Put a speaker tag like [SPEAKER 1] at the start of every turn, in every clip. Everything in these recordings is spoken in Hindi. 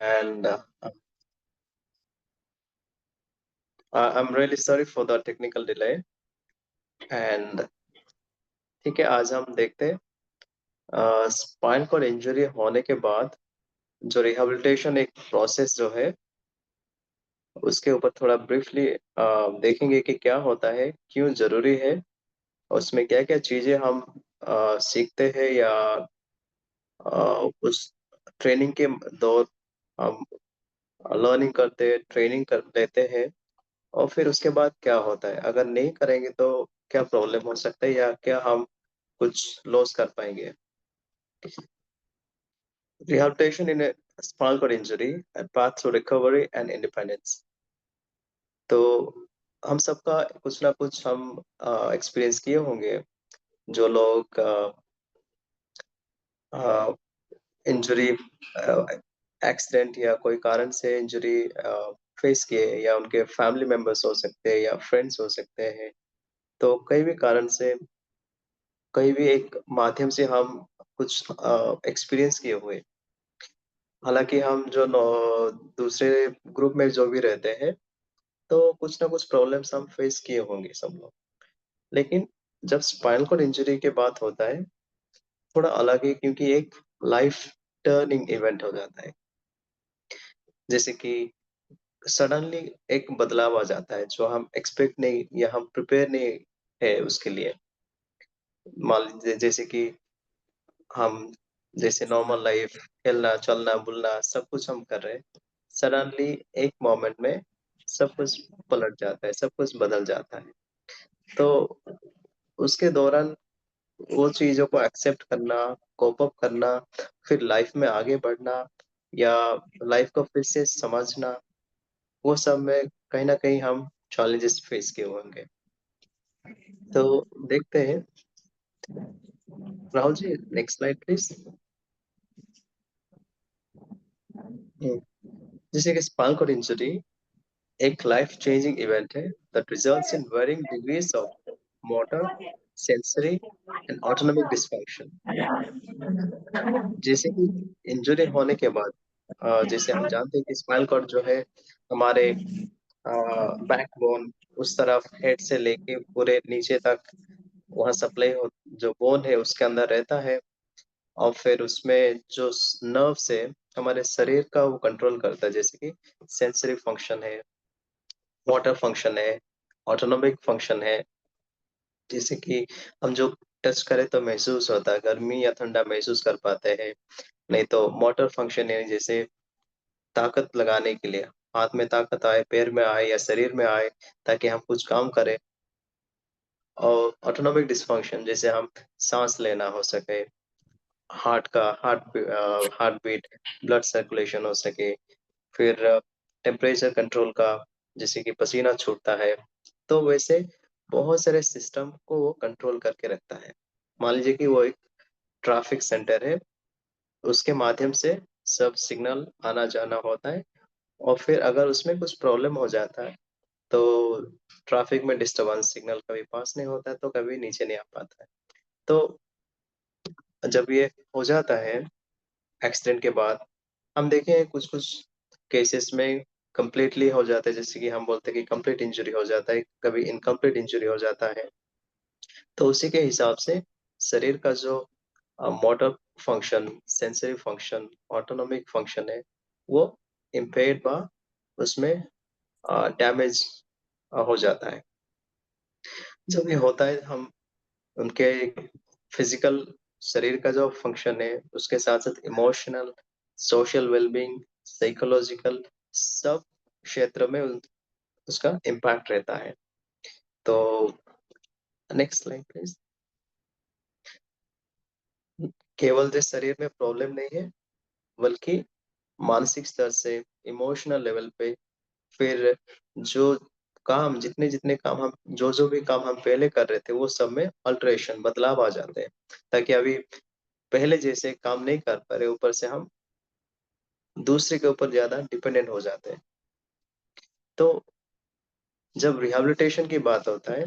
[SPEAKER 1] and I'm really sorry for the technical delay. And ठीक है, आज हम देखते हैं स्पाइन कॉर्ड इंजरी होने के बाद जो रिहेबिलिटेशन एक प्रोसेस जो है उसके ऊपर थोड़ा ब्रीफली देखेंगे कि क्या होता है, क्यों जरूरी है, उसमें क्या क्या चीजें हम सीखते हैं या उस ट्रेनिंग के दौर हम लर्निंग करते हैं, ट्रेनिंग कर लेते हैं, और फिर उसके बाद क्या होता है, अगर नहीं करेंगे तो क्या प्रॉब्लम हो सकता है या क्या हम कुछ लॉस कर पाएंगे। Rehabilitation in a spinal cord injury, a path to recovery and independence. तो हम सबका कुछ ना कुछ हम एक्सपीरियंस किए होंगे। जो लोग इंजरी, एक्सीडेंट या कोई कारण से इंजरी फेस किए, या उनके फैमिली मेंबर्स हो सकते हैं या फ्रेंड्स हो सकते हैं। तो कई भी कारण से, कई भी एक माध्यम से हम कुछ एक्सपीरियंस किए हुए। हालांकि हम जो दूसरे ग्रुप में जो भी रहते हैं, तो कुछ ना कुछ प्रॉब्लम्स हम फेस किए होंगे सब लोग। लेकिन जब स्पाइनल कॉर्ड इंजरी की बात होता है, थोड़ा अलग है, क्योंकि एक लाइफ टर्निंग इवेंट हो जाता है। जैसे कि सडनली एक बदलाव आ जाता है जो हम एक्सपेक्ट नहीं या हम प्रिपेयर नहीं है उसके लिए। मान लीजिए जैसे कि हम जैसे नॉर्मल लाइफ, खेलना चलना बुलना सब कुछ हम कर रहे हैं, सडनली एक मोमेंट में सब कुछ पलट जाता है, सब कुछ बदल जाता है। तो उसके दौरान वो चीज़ों को एक्सेप्ट करना, कोप अप करना, फिर लाइफ में आगे बढ़ना या लाइफ को फिर से समझना, वो सब में कहीं न कहीं हम चैलेंजेस फेस किए होंगे। तो देखते हैं, Rahul ji next slide please. हुँ, जैसे कि स्पाइनल कॉर्ड इंजरी एक लाइफ चेंजिंग इवेंट है that results in varying degrees of motor, sensory and autonomic dysfunction। जैसे कि इंजरी होने के बाद जैसे हम जानते हैं कि स्पाइनल कॉर्ड जो है हमारे बैकबोन उस तरफ हेड से लेके पूरे नीचे तक वहाँ सप्लाई हो, जो बोन है उसके अंदर रहता है, और फिर उसमें जो नर्व से हमारे शरीर का वो कंट्रोल करता है, जैसे कि सेंसरी फंक्शन है, मोटर फंक्शन है, ऑटोनोमिक फंक्शन है। जैसे कि हम जो टच करें तो महसूस होता है, गर्मी या ठंडा महसूस कर पाते हैं। नहीं तो मोटर फंक्शन है, जैसे ताकत लगाने के लिए, हाथ में ताकत आए, पैर में आए या शरीर में आए, ताकि हम कुछ काम करें। और ऑटोनोमिक डिसफंक्शन, जैसे हम साँस लेना हो सके, हार्ट बीट, ब्लड सर्कुलेशन हो सके, फिर टेम्परेचर कंट्रोल का, जैसे कि पसीना छूटता है। तो वैसे बहुत सारे सिस्टम को वो कंट्रोल करके रखता है। मान लीजिए कि वो एक ट्रैफिक सेंटर है, उसके माध्यम से सब सिग्नल आना-जाना होता है, और फिर अगर उसमें कुछ प्रॉब्लम हो जाता है, तो ट्रैफिक में डिस्टर्बेंस, सिग्नल कभी पास नहीं होता है, तो कभी नीचे नहीं आ पाता है। तो जब ये हो जाता है एक्सीडेंट के बाद, हम देखे हैं कुछ-कुछ केसेस में कंप्लीटली हो जाता है, जैसे कि हम बोलते हैं कि कंप्लीट इंजरी हो जाता है, कभी इनकम्प्लीट इंजरी हो जाता है। तो उसी के हिसाब से शरीर का जो motor function, sensory function, autonomic function है, वो इम्पेयर्ड बा उसमें डैमेज हो जाता है। जब ये होता है, हम उनके फिजिकल शरीर का जो फंक्शन है, उसके साथ-साथ इमोशनल, सोशल वेलबीइंग, साइकोलॉजिकल सब क्षेत्र में उसका इम्पैक्ट रहता है। तो नेक्स्ट स्लाइड प्लीज़। केवल जो शरीर में प्रॉब्लम नहीं है, बल्कि मानसिक स्तर से, इमोशनल लेवल पे, फिर जो जितने-जितने काम हम जो-जो भी काम हम पहले कर रहे थे, वो सब में अल्टरेशन, बदलाव आ जाते हैं। ताकि अभी पहले जैसे काम नहीं कर पा रहे, ऊपर से हम दूसरे के ऊपर ज़्यादा डिपेंडेंट हो जाते हैं। तो जब रिहैबिलिटेशन की बात होता है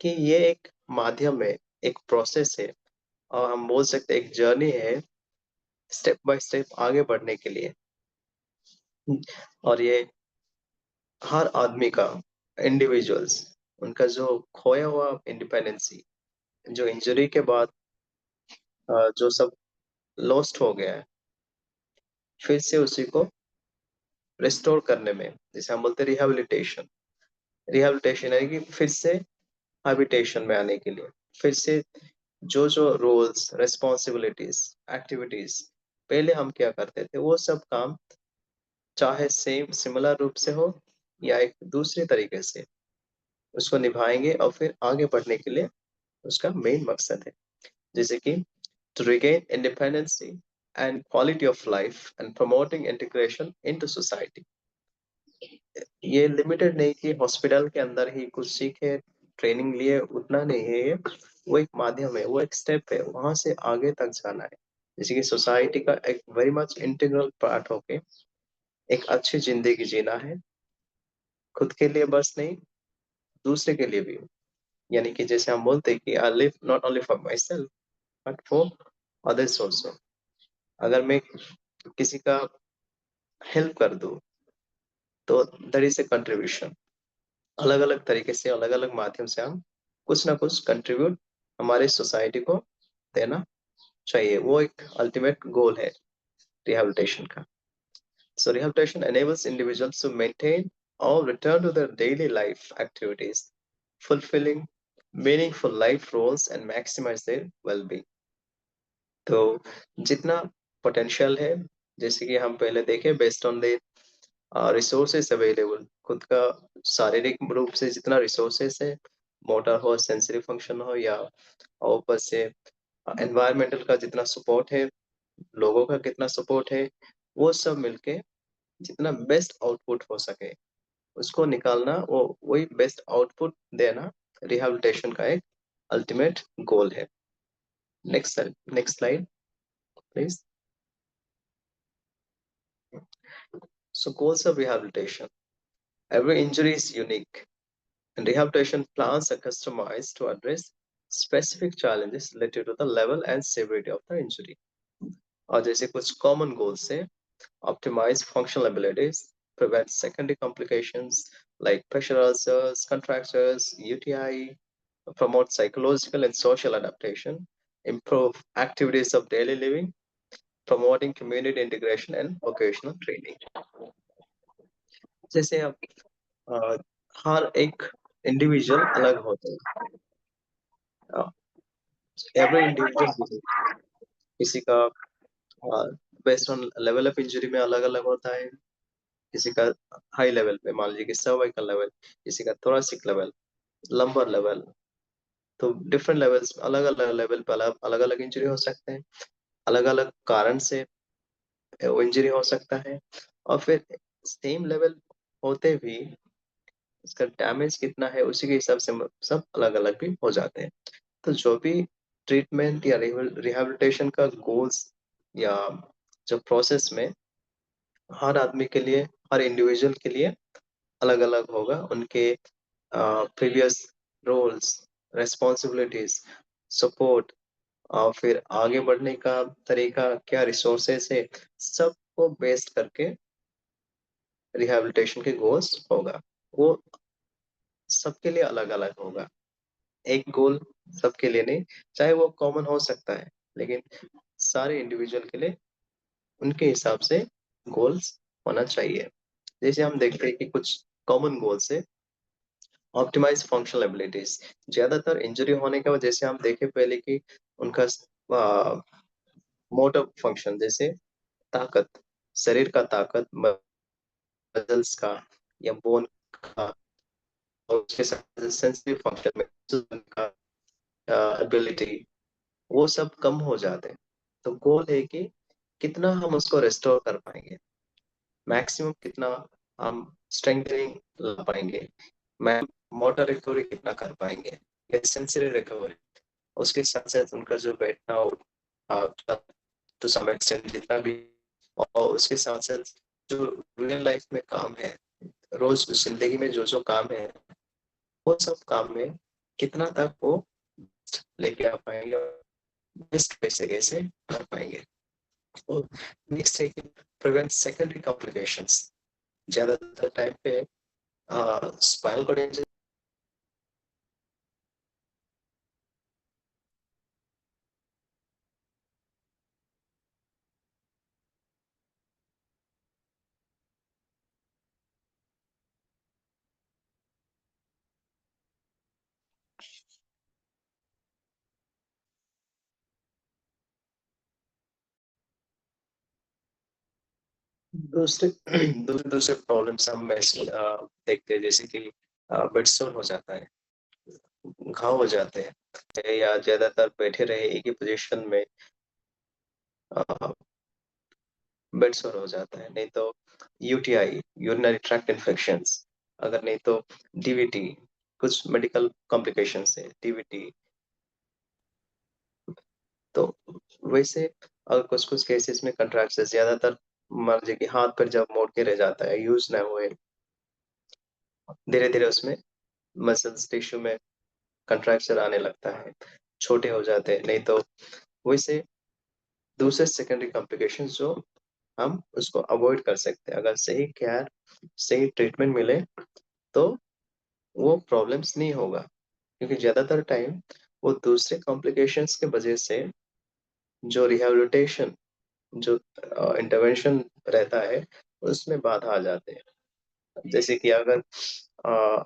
[SPEAKER 1] कि ये एक माध्यम है, एक प्रोसेस है, और हम बोल सकते हैं एक जर्नी है, स्टेप बाय स्टेप आगे बढ़ने के लिए। और ये हर आदमी का, इंडिविजुअल्स, उनका जो खोया हुआ इंडिपेंडेंसी, जो इंजरी के बाद जो सब लॉस्ट हो गया है, फिर से उसी को रिस्टोर करने में, जैसे हम बोलते हैं रिहैबिलिटेशन। रिहैबिलिटेशन है कि फिर से हैबिटेशन में आने के लिए, फिर से जो जो रोल्स, रिस्पॉन्सिबिलिटीज, एक्टिविटीज पहले हम क्या करते थे, वो सब काम चाहे सेम सिमिलर रूप से हो या एक दूसरे तरीके से उसको निभाएंगे, और फिर आगे बढ़ने के लिए उसका मेन मकसद है, जैसे कि to regain independency and quality of life and promoting integration into society। ये लिमिटेड नहीं कि हॉस्पिटल के अंदर ही कुछ सीखे, ट्रेनिंग लिए, उतना नहीं है ये। वो एक माध्यम है, वो एक स्टेप है, वहां से आगे तक जाना है, जैसे कि सोसाइटी का एक वेरी मच इंटीग्रल पार्ट होके एक अच्छी जिंदगी जीना है, खुद के लिए बस नहीं, दूसरे के लिए भी। यानी कि जैसे हम बोलते हैं कि I live not only for my self but for others also. अगर मैं किसी का हेल्प कर दूं तो दैट इज ए कंट्रीब्यूशन। अलग अलग तरीके से, अलग अलग माध्यम से हम कुछ ना कुछ कंट्रीब्यूट हमारे सोसाइटी को देना चाहिए, वो एक अल्टीमेट गोल है रिहैबिलिटेशन का। So rehabilitation enables individuals to maintain or return to their daily life activities, fulfilling meaningful life roles and maximize their well-being। तो जितना पोटेंशियल है, जैसे कि हम पहले देखे, based on the resources available, खुद का शारीरिक रूप से जितना रिसोर्सेस है, मोटर हो, सेंसरी फंक्शन हो, या और ऊपर से एनवायरमेंटल का जितना सपोर्ट है, लोगों का कितना सपोर्ट है, वो सब मिलके जितना बेस्ट आउटपुट हो सके उसको निकालना, वो वही बेस्ट आउटपुट देना रिहैबिलिटेशन का एक अल्टीमेट गोल है। Next slide please. So goals of rehabilitation. Every injury is unique, and rehabilitation plans are customized to address specific challenges related to the level and severity of the injury। और जैसे कुछ common goals है: optimize functional abilities, prevent secondary complications like pressure ulcers, contractures, UTI, promote psychological and social adaptation, improve activities of daily living, promoting community integration and vocational training। जैसे अब अ, हर एक इंडिविजुअल अलग होता है, एवरी इंडिविजुअल किसी का based on level of injury में अलग अलग होता है। किसी का हाई लेवल पे, मान लीजिए कि सर्वाइकल लेवल, किसी का थोरासिक लेवल, लंबर लेवल। तो डिफरेंट लेवल्स, अलग अलग लेवल पे अलग अलग अलग इंजरी हो सकते हैं, अलग अलग कारण से वो इंजरी हो सकता है। और फिर सेम लेवल होते भी इसका डैमेज कितना है उसी के हिसाब से सब अलग अलग भी हो जाते हैं। तो जो भी ट्रीटमेंट या रिहैबिलिटेशन का गोल्स या जो प्रोसेस में, हर आदमी के लिए, हर इंडिविजुअल के लिए अलग अलग होगा। उनके प्रीवियस रोल्स, रेस्पॉन्सिबिलिटीज, सपोर्ट, और फिर आगे बढ़ने का तरीका, क्या रिसोर्सेस है, सबको बेस्ड करके रिहैबिलिटेशन के गोल्स होगा। वो सबके लिए अलग अलग होगा, एक गोल सबके लिए नहीं। चाहे वो कॉमन हो सकता है, लेकिन सारे इंडिविजुअल के लिए उनके हिसाब से गोल्स होना चाहिए। जैसे हम देखते हैं कि कुछ कॉमन गोल्स है: ऑप्टिमाइज फंक्शनल एबिलिटीज। ज्यादातर इंजरी होने के वजह से हम देखे पहले कि उनका मोटर फंक्शन, जैसे ताकत, शरीर का ताकत, मसल्स का या बोन का, और उसके साथ सेंसिटिव फंक्शन में का एबिलिटी, वो सब कम हो जाते हैं। तो गोल है कि कितना हम उसको रेस्टोर कर पाएंगे, मैक्सिमम कितना हम स्ट्रेंथनिंग ला पाएंगे, मैं मोटर रिकवरी कितना कर पाएंगे, या सेंसरी रिकवरी। उसके साथ साथ उनका जो बैठना और टू सम एक्सटेंट जितना भी, और उसके साथ साथ जो रियल लाइफ में काम है, रोज जिंदगी में जो जो काम है, वो सब काम में कितना तक वो लेके आ पाएंगे, बेस्ट कैसे कैसे कर पाएंगे। और नेक्स्ट है कि प्रिवेंट सेकेंडरी कॉम्प्लिकेशंस। ज़्यादातर टाइम पे स्पाइनल कॉर्ड इंजरी। दूसरे दूसरे दूसरे प्रॉब्लम्स हम ऐसे देखते हैं, जैसे कि बेड सोर हो जाता है, घाव हो जाते हैं, या ज़्यादातर बैठे रहे एक ही पोजीशन में अ, बेड सोर हो जाता है, नहीं तो यूटीआई, यूरिनरी ट्रैक्ट इन्फेक्शंस, अगर नहीं तो डीवीटी, कुछ मेडिकल कॉम्प्लिकेशंस है, डीवीटी। तो वैसे कुछ-कुछ केसेस में कंट्रैक्शन ज़्यादातर, मान लीजिए कि हाथ पैर जब मोड़ के रह जाता है, यूज़ ना हुए, धीरे-धीरे उसमें मसल्स टिश्यू में कंट्रैक्शन आने लगता है, छोटे हो जाते हैं, नहीं तो वैसे दूसरे सेकेंडरी कॉम्प्लिकेशंस जो हम उसको अवॉइड कर सकते हैं। अगर सही केयर, सही ट्रीटमेंट मिले, तो वो प्रॉब्लम्स नहीं होगा, क्योंकि ज़्यादातर टाइम वो दूसरे कॉम्प्लिकेशंस की वजह से जो रिहैबिलिटेशन, जो इंटरवेंशन रहता है, उसमें बाधा आ जाते हैं। जैसे कि अगर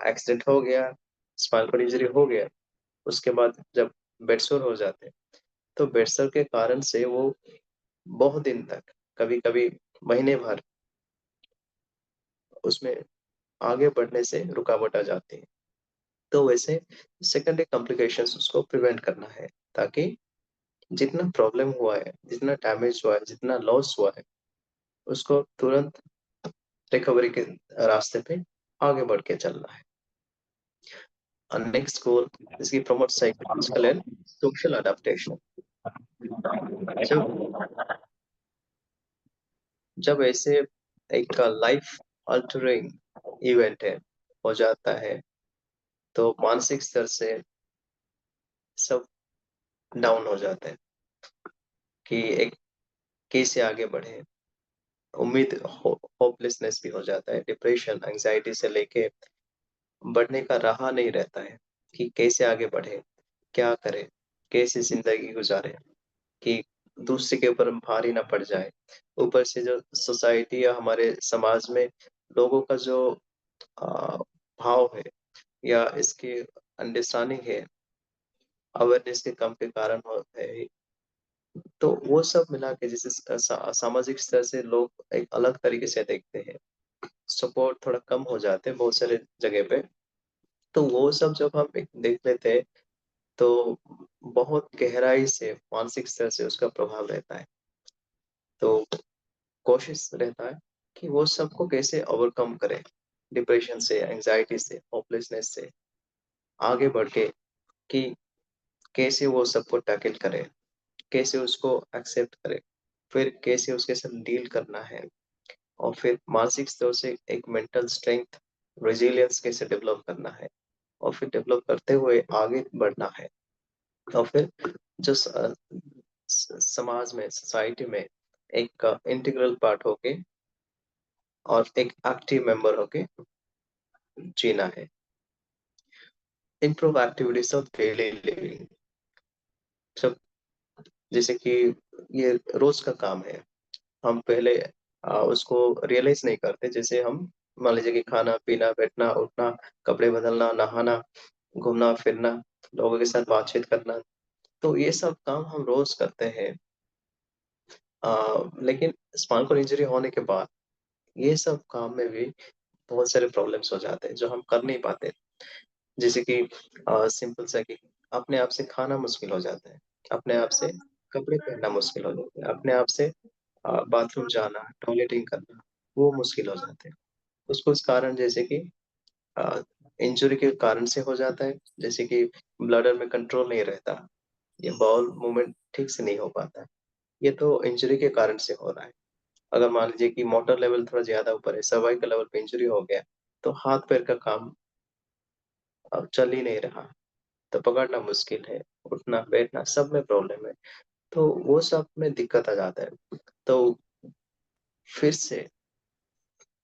[SPEAKER 1] एक्सीडेंट हो गया, स्पाइनल कॉर्ड इंजरी हो गया, उसके बाद जब बेड सोर हो जाते हैं, तो बेड सोर के कारण से वो बहुत दिन तक, कभी-कभी महीने भर उसमें आगे बढ़ने से रुकावट आ जाती है। तो वैसे सेकेंडरी कॉम्प्लिकेशंस उसको प्रिवेंट करना है, ताकि जितना प्रॉब्लम हुआ है, जितना डैमेज हुआ है, जितना लॉस हुआ है, उसको तुरंत रिकवरी के रास्ते पे आगे बढ़ के चलना है। Next goal is to promote psychological and social adaptation. जब जब ऐसे एक लाइफ अल्टरिंग इवेंट है, हो जाता है, तो मानसिक स्तर से सब डाउन हो जाते हैं कि एक कैसे आगे बढ़े। उम्मीद, होपलेसनेस भी हो जाता है, डिप्रेशन, एंजाइटी से लेके बढ़ने का राह नहीं रहता है कि कैसे आगे बढ़े, क्या करें, कैसे ज़िंदगी गुज़ारें, कि दूसरे के ऊपर हम भारी ना पड़ जाए। ऊपर से जो सोसाइटी या हमारे समाज में लोगों का जो अ, भाव है, या इसकी अंडरस्टैंडिंग है, अवेयरनेस के कम के कारण हो है, तो वो सब मिला के जैसे सामाजिक स्तर से लोग एक अलग तरीके से देखते हैं। सपोर्ट थोड़ा कम हो जाते हैं बहुत सारे जगह पे। तो वो सब जब हम एक देख लेते हैं, तो बहुत गहराई से मानसिक स्तर से उसका प्रभाव रहता है। तो कोशिश रहता है कि वो सबको कैसे ओवरकम करें, डिप्रेशन से, एंग्ज़ायटी से, होपलेसनेस से आगे बढ़ के, कि कैसे वो सबको टैकल करें, कैसे उसको एक्सेप्ट करें, फिर कैसे उसके साथ डील करना है, और फिर मानसिक स्तर से एक मेंटल स्ट्रेंथ, रेज़िलियंस कैसे डेवलप करना है, और फिर डेवलप करते हुए आगे बढ़ना है। और फिर जो समाज में, सोसाइटी में एक इंटीग्रल पार्ट होके और एक एक्टिव मेंबर होके जीना है। Improve activities of daily living, जब जैसे कि ये रोज का काम है, हम पहले उसको रियलाइज नहीं करते। जैसे हम मान लीजिए कि खाना पीना, बैठना उठना, कपड़े बदलना, नहाना, घूमना फिरना, लोगों के साथ बातचीत करना, तो ये सब काम हम रोज करते हैं। लेकिन स्पाइनल कॉर्ड इंजरी होने के बाद ये सब काम में भी बहुत सारे प्रॉब्लम्स हो जाते हैं जो हम कर नहीं पाते। जैसे कि सिंपल सा कि अपने आप से खाना मुश्किल हो जाता है, अपने आप से कपड़े पहनना मुश्किल हो जाता है, अपने आप से बाथरूम जाना, टॉयलेटिंग करना, वो मुश्किल हो जाते हैं। कुछ-कुछ कारण जैसे कि अ, इंजुरी के कारण से हो जाता है, जैसे कि ब्लडर में कंट्रोल नहीं रहता, या बाउल मूवमेंट ठीक से नहीं हो पाता। ये तो इंजुरी के कारण से हो रहा है। अगर मान लीजिए कि मोटर लेवल थोड़ा ज़्यादा ऊपर है, सर्वाइकल लेवल पे इंजुरी हो गया, तो हाथ-पैर का काम अब चल ही नहीं रहा, तो पकड़ना मुश्किल है, उठना-बैठना सब में प्रॉब्लम है, तो वो सब में दिक्कत आ जाता है। तो फिर से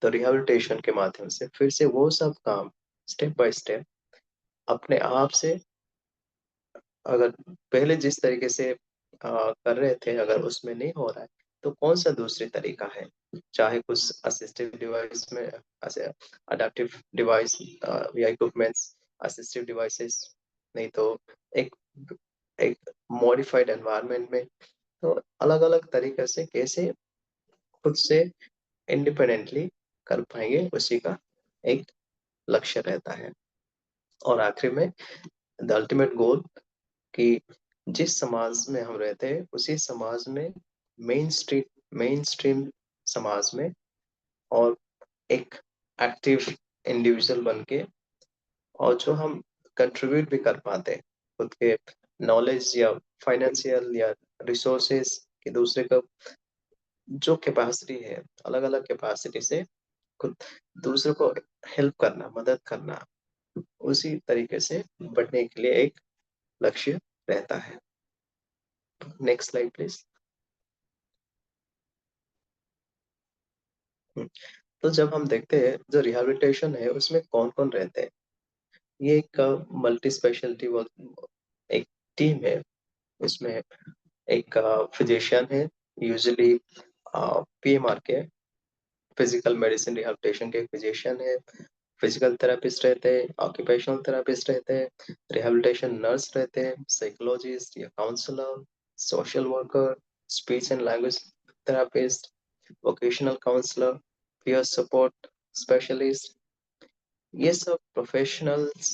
[SPEAKER 1] तो रिहैबिलिटेशन के माध्यम से फिर से वो सब काम स्टेप बाय स्टेप अपने आप से, अगर पहले जिस तरीके से कर रहे थे, अगर उसमें नहीं हो रहा है, तो कौन-सा दूसरी तरीका है? चाहे कुछ असिस्टिव डिवाइस में अडैप्टिव डिवाइस या इक्विपमेंट्स, असिस्टिव डिवाइसेस, नहीं तो एक एक मॉडिफाइड एनवायरनमेंट में, तो अलग-अलग तरीके से कैसे खुद से इंडिपेंडेंटली कर पाएँगे, उसी का एक लक्ष्य रहता है। और आखिर में द अल्टीमेट गोल कि जिस समाज में हम रहते हैं, उसी समाज में मेन स्ट्रीम समाज में और एक एक्टिव इंडिविजुअल बन के, और जो हम कंट्रीब्यूट भी कर पाते हैं खुद के नॉलेज या फाइनेंशियल या रिसोर्सेज के, दूसरे का जो कैपेसिटी है, अलग-अलग कैपेसिटी से खुद दूसरों को हेल्प करना, मदद करना, उसी तरीके से बढ़ने के लिए एक लक्ष्य रहता है। Next slide please. हुँ, तो जब हम देखते हैं जो रिहैबिलिटेशन है उसमें कौन-कौन रहते हैं? ये एक मल्टी स्पेशलिटी वर्क एक टीम है। इसमें एक फिजिशियन है, यूजुअली पीएमआर के फिजिकल मेडिसिन रिहैबिलिटेशन के फिजिशियन है, फिजिकल थेरेपिस्ट रहते हैं, ऑक्यूपेशनल थेरेपिस्ट रहते हैं, रिहैबिलिटेशन नर्स रहते हैं, साइकोलॉजिस्ट या counsellor, social worker, speech and language therapist, vocational counsellor, peer support specialist, ये सब प्रोफेशनल्स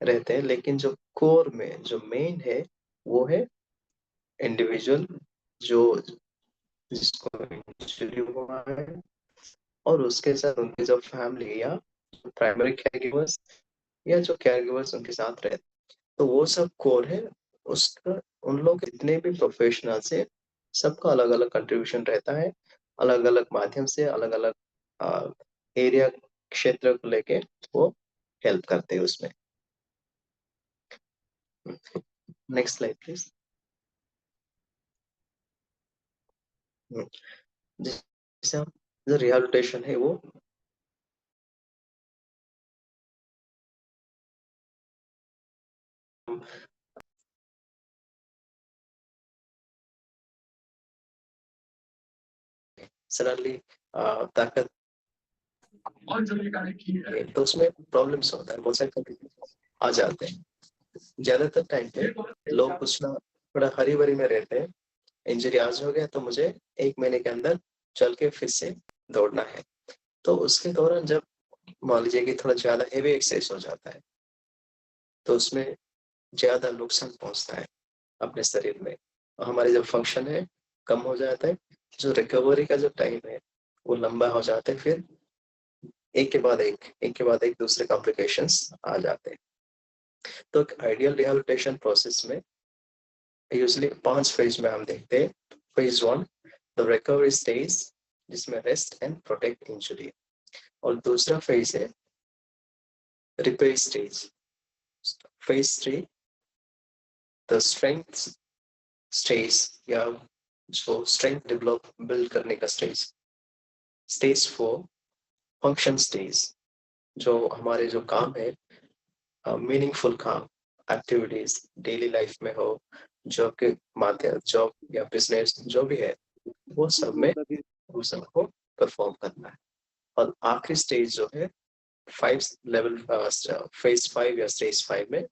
[SPEAKER 1] रहते हैं, लेकिन जो कोर में जो मेन है वो है इंडिविजुअल, जो जिसको इंजरी हुआ है, और उसके साथ उनकी जो फैमिली या प्राइमरी केयरगिवर्स या जो केयरगिवर्स उनके साथ रहते हैं, तो वो सब कोर है उसका। उन लोग जितने भी प्रोफेशनल्स है, सबका अलग अलग कंट्रीब्यूशन रहता है, अलग अलग माध्यम से, अलग अलग एरिया क्षेत्र को लेके वो हेल्प करते हैं उसमें। Next slide please. जैसे हम जो रिहैबिलिटेशन है वो सडनली ताकत, तो उसमें प्रॉब्लम्स होता है, बहुत सारे आ जाते हैं। ज्यादातर टाइम पे लोग कुछ ना थोड़ा हरी बरी में रहते हैं, इंजरी आज हो गया तो मुझे 1 महीने के अंदर चल के फिर से दौड़ना है। तो उसके दौरान जब मान लीजिए कि थोड़ा ज्यादा हेवी एक्सरसाइज हो जाता है, तो उसमें ज्यादा नुकसान पहुंचता है अपने शरीर में, और हमारे जो फंक्शन है कम हो जाता है, जो रिकवरी का जो टाइम है वो लंबा हो जाता है, फिर एक के बाद एक दूसरे कॉम्प्लिकेशंस आ जाते हैं। तो एक आइडियल रिहैबिलिटेशन प्रोसेस में यूजुअली 5 फेज में हम देखते हैं। फेज 1 द रिकवरी स्टेज, जिसमें रेस्ट एंड प्रोटेक्ट इंजरी, और दूसरा फेज है repair stage. Phase 3 the strength stage, या जो स्ट्रेंथ डेवलप बिल्ड करने का स्टेज। स्टेज 4 फंक्शन स्टेज, जो हमारे जो काम है, मीनिंगफुल काम, एक्टिविटीज डेली लाइफ में हो, जॉब के माध्यम, जॉब या बिजनेस जो भी है, वो सब में उस सबको परफॉर्म करना है। और आखिरी स्टेज जो है 5 लेवल, फेज 5 या स्टेज 5 में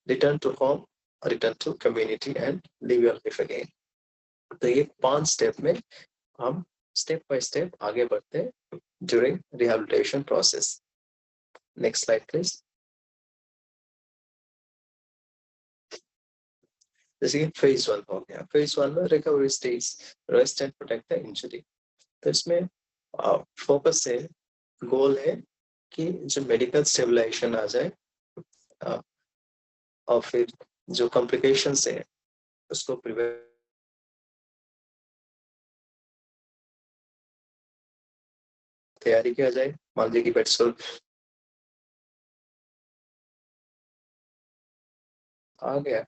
[SPEAKER 1] return to home, return to community and live your life again. तो ये 5 स्टेप में हम स्टेप बाय स्टेप आगे बढ़ते हैं during rehabilitation process. Next slide please. जैसे कि फेज 1 हो गया, फेज 1 में recovery stage, rest and protect the injury. तो इसमें फोकस है, गोल है कि जो मेडिकल स्टेबलाइजेशन आ जाए, अ, और फिर जो कॉम्प्लिकेशंस है उसको प्रिवेंट, तैयारी किया जाए। मान लीजिए कि बेड सोल आ गया,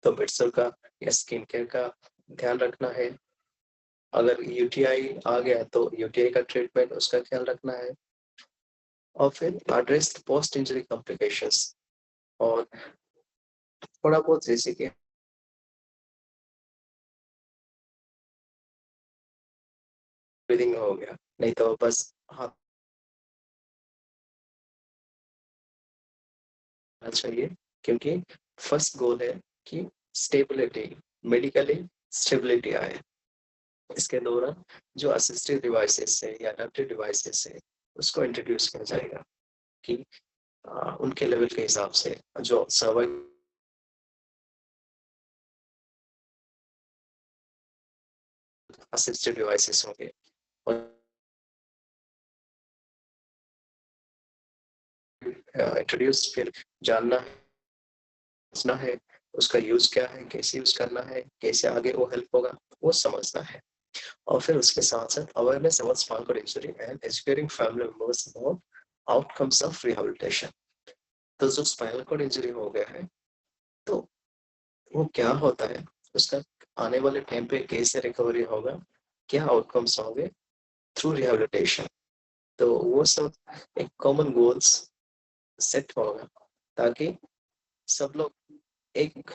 [SPEAKER 1] तो बेड सोल का या स्किन केयर का ध्यान रखना है। अगर यूटीआई आ गया तो यूटीआई का ट्रीटमेंट, उसका ख्याल रखना है। और फिर एड्रेस पोस्ट इंजरी कॉम्प्लिकेशंस, और थोड़ा बहुत जैसे कि ब्रीदिंग हो गया, नहीं तो बस हाथ होना चाहिए। क्योंकि फर्स्ट गोल है कि स्टेबिलिटी, मेडिकली स्टेबिलिटी आए। इसके दौरान जो असिस्टिव डिवाइसेस है या अडेप्टिव डिवाइसेस है, उसको इंट्रोड्यूस किया जाएगा कि उनके लेवल के हिसाब से जो सर्वाइव असिस्टिव डिवाइसेस होंगे। और इंट्रोड्यूस फिर जानना है, समझना है उसका यूज क्या है, कैसे यूज करना है, कैसे आगे वो हेल्प होगा, वो समझना है। और फिर उसके साथ साथ awareness about spinal cord injury and educating family members about outcomes of rehabilitation. तो जो स्पाइनल कॉर्ड इंजरी हो गया है, तो वो क्या होता है, उसका आने वाले टाइम पे कैसे रिकवरी होगा, क्या आउटकम्स होंगे थ्रू रिहेबिलिटेशन। तो वो सब एक कॉमन गोल्स सेट होगा, ताकि सब लोग एक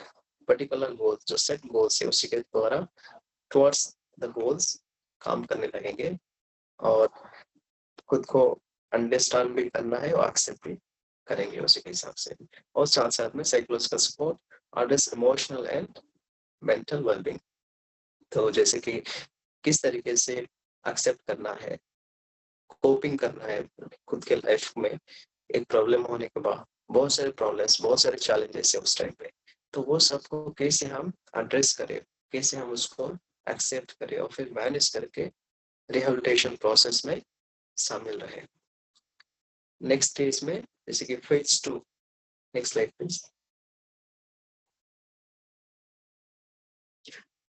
[SPEAKER 1] पर्टिकुलर गोल, जो सेट गोल्स है उसी के द्वारा टुवर्ड्स द गोल्स काम करने लगेंगे। और खुद को अंडरस्टैंड भी करना है और एक्सेप्ट भी करेंगे उसी के हिसाब से। और साथ साथ में psychological support, address emotional and mental wellbeing. तो जैसे कि किस तरीके से एक्सेप्ट करना है, कोपिंग करना है खुद के लाइफ में। एक प्रॉब्लम होने के बाद बहुत सारे प्रॉब्लम्स, बहुत सारे चैलेंजेस है उस टाइम पे, तो वो सबको कैसे हम एड्रेस करें, कैसे हम उसको एक्सेप्ट करें और फिर मैनेज करके रिहेबिलिटेशन प्रोसेस में शामिल रहे। नेक्स्ट स्टेज में जैसे कि फेज 2, नेक्स्ट स्लाइड प्लीज।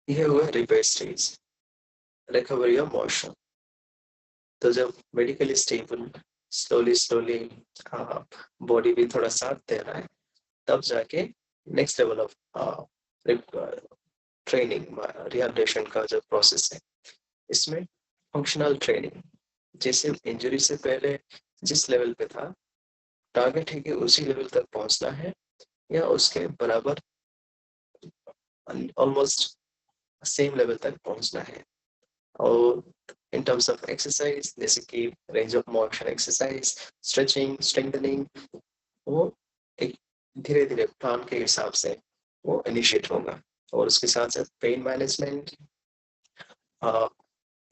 [SPEAKER 1] ये हुआ repair stage, recovery of motion. तो जब medically stable, slowly slowly body भी थोड़ा साथ दे रहा है, तब जाके next level of training, rehabilitation का जो प्रोसेस है, इसमें फंक्शनल ट्रेनिंग, जैसे इंजरी से पहले जिस लेवल पे था, टारगेट है कि उसी लेवल तक पहुंचना है या उसके बराबर, ऑलमोस्ट सेम लेवल तक पहुंचना है। और इन टर्म्स ऑफ एक्सरसाइज, जैसे कि range of motion exercise, stretching, strengthening, वो एक धीरे धीरे प्लान के हिसाब से वो इनिशिएट होगा। और उसके साथ साथ pain management,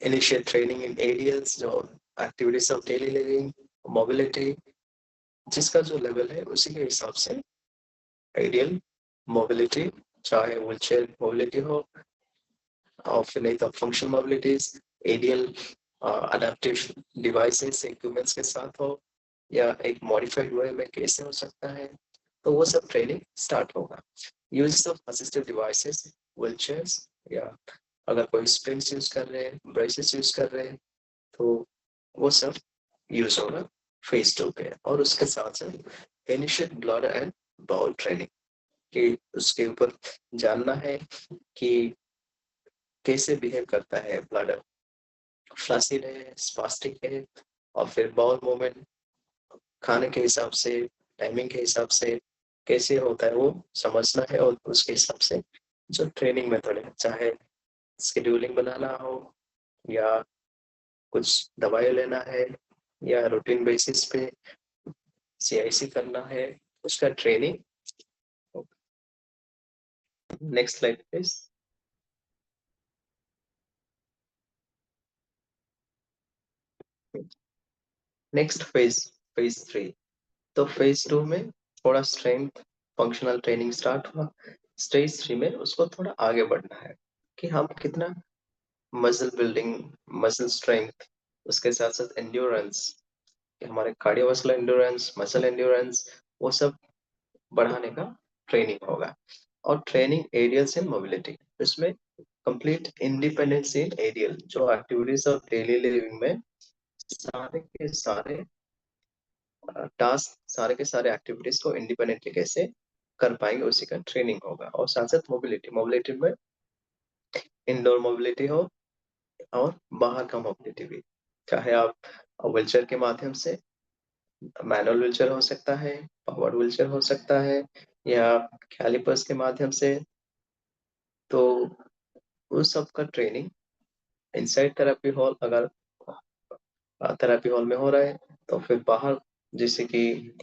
[SPEAKER 1] initiate training in aerials, जो activities of daily living, mobility, जिसका जो लेवल है उसी के हिसाब से आइडियल मोबिलिटी, चाहे व्हील चेयर मोबिलिटी हो और फिर नहीं तो functional mobilities, ideal adaptive devices equipments के साथ हो, या एक मॉडिफाइड वे में कैसे हो सकता है। तो वो सब ट्रेनिंग स्टार्ट होगा। Use of assistive devices, wheel chairs, या अगर कोई स्प्रिंग्स यूज कर रहे हैं, ब्रेसेस यूज कर रहे हैं, तो वो सब यूज होगा फेज 2 पे। और उसके साथ साथ initial blood and bowel training, कि उसके ऊपर जानना है कि कैसे बिहेव करता है ब्लड, फ्लासिड है, स्पास्टिक है, और फिर बाउल मूवमेंट खाने के हिसाब से, टाइमिंग के हिसाब से कैसे होता है वो समझना है। और उसके हिसाब से जो ट्रेनिंग मेथड है, चाहे शेड्यूलिंग बनाना हो या कुछ दवाई लेना है या रूटीन बेसिस पे सीआईसी करना है, उसका training. Next slide please. Next phase, phase 3। तो फेज 2 में थोड़ा स्ट्रेंथ फंक्शनल ट्रेनिंग स्टार्ट हुआ। स्टेज 3 में उसको थोड़ा आगे बढ़ना है कि हम कितना मसल बिल्डिंग, मसल स्ट्रेंथ, उसके साथ साथ एंड्योरेंस, हमारे कार्डियोवास्कुलर एंड्योरेंस, मसल एंड्योरेंस, वो सब बढ़ाने का ट्रेनिंग होगा। और ट्रेनिंग एरियल्स इन मोबिलिटी, इसमें कंप्लीट इंडिपेंडेंस इन एरियल, जो एक्टिविटीज ऑफ डेली लिविंग में सारे के सारे टास्क, सारे के सारे एक्टिविटीज को इंडिपेंडेंटली कैसे कर पाएंगे, उसी का ट्रेनिंग होगा। और साथ साथ मोबिलिटी, मोबिलिटी में इंडोर मोबिलिटी हो, और बाहर का मोबिलिटी भी। चाहे आप व्हीलचेयर के माध्यम से, मैनुअल व्हीलचेयर हो सकता है, पावर्ड व्हीलचेयर हो सकता है, या कैलिपर्स के माध्यम से। तो उस सब का ट्रेनिंग इनसाइड थेरेपी हॉल, अगर थेरेपी हॉल में हो रहा है, तो फिर बाहर, जैसे कि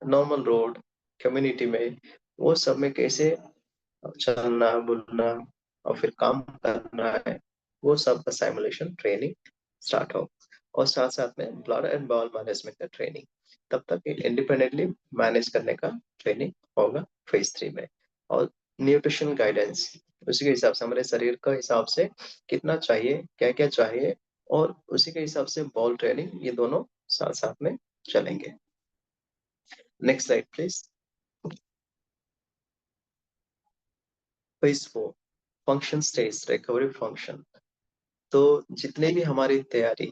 [SPEAKER 1] नॉर्मल रोड, कम्युनिटी में, वो सब में कैसे चलना, बोलना और फिर काम करना है, वो सब का सिमुलेशन ट्रेनिंग स्टार्ट हो। और साथ साथ में ब्लड एंड बाउल मैनेजमेंट का ट्रेनिंग, तब तक इंडिपेंडेंटली मैनेज करने का ट्रेनिंग होगा फेज 3 में। और न्यूट्रिशन गाइडेंस, उसी के हिसाब से हमारे शरीर का हिसाब से कितना चाहिए, क्या क्या चाहिए, और उसी के हिसाब से बॉल ट्रेनिंग, ये दोनों साथ साथ में चलेंगे। Next slide please. Phase 4, function stage recovery function. तो जितने भी हमारी तैयारी,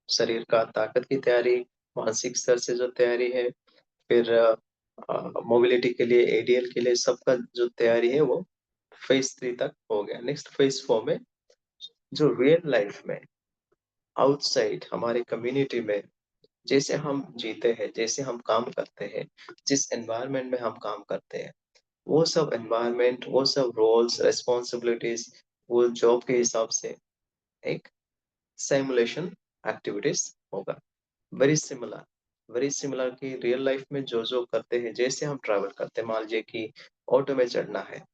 [SPEAKER 1] शरीर का ताकत की तैयारी, मानसिक स्तर से जो तैयारी है, फिर मोबिलिटी के लिए, एडीएल के लिए, सबका जो तैयारी है वो फेज 3 तक हो गया। नेक्स्ट फेज 4 में जो रियल लाइफ में आउटसाइड हमारे कम्युनिटी में जैसे हम जीते हैं, जैसे हम काम करते हैं, जिस एनवायरनमेंट में हम काम करते हैं, वो सब एनवायरनमेंट, वो सब रोल्स, रिस्पॉन्सिबिलिटीज, वो जॉब के हिसाब से एक सिमुलेशन एक्टिविटीज होगा। वेरी सिमिलर, वेरी सिमिलर कि रियल लाइफ में जो जो करते हैं, जैसे हम ट्रैवल करते हैं, मान लीजिए कि ऑटो में चढ़ना है,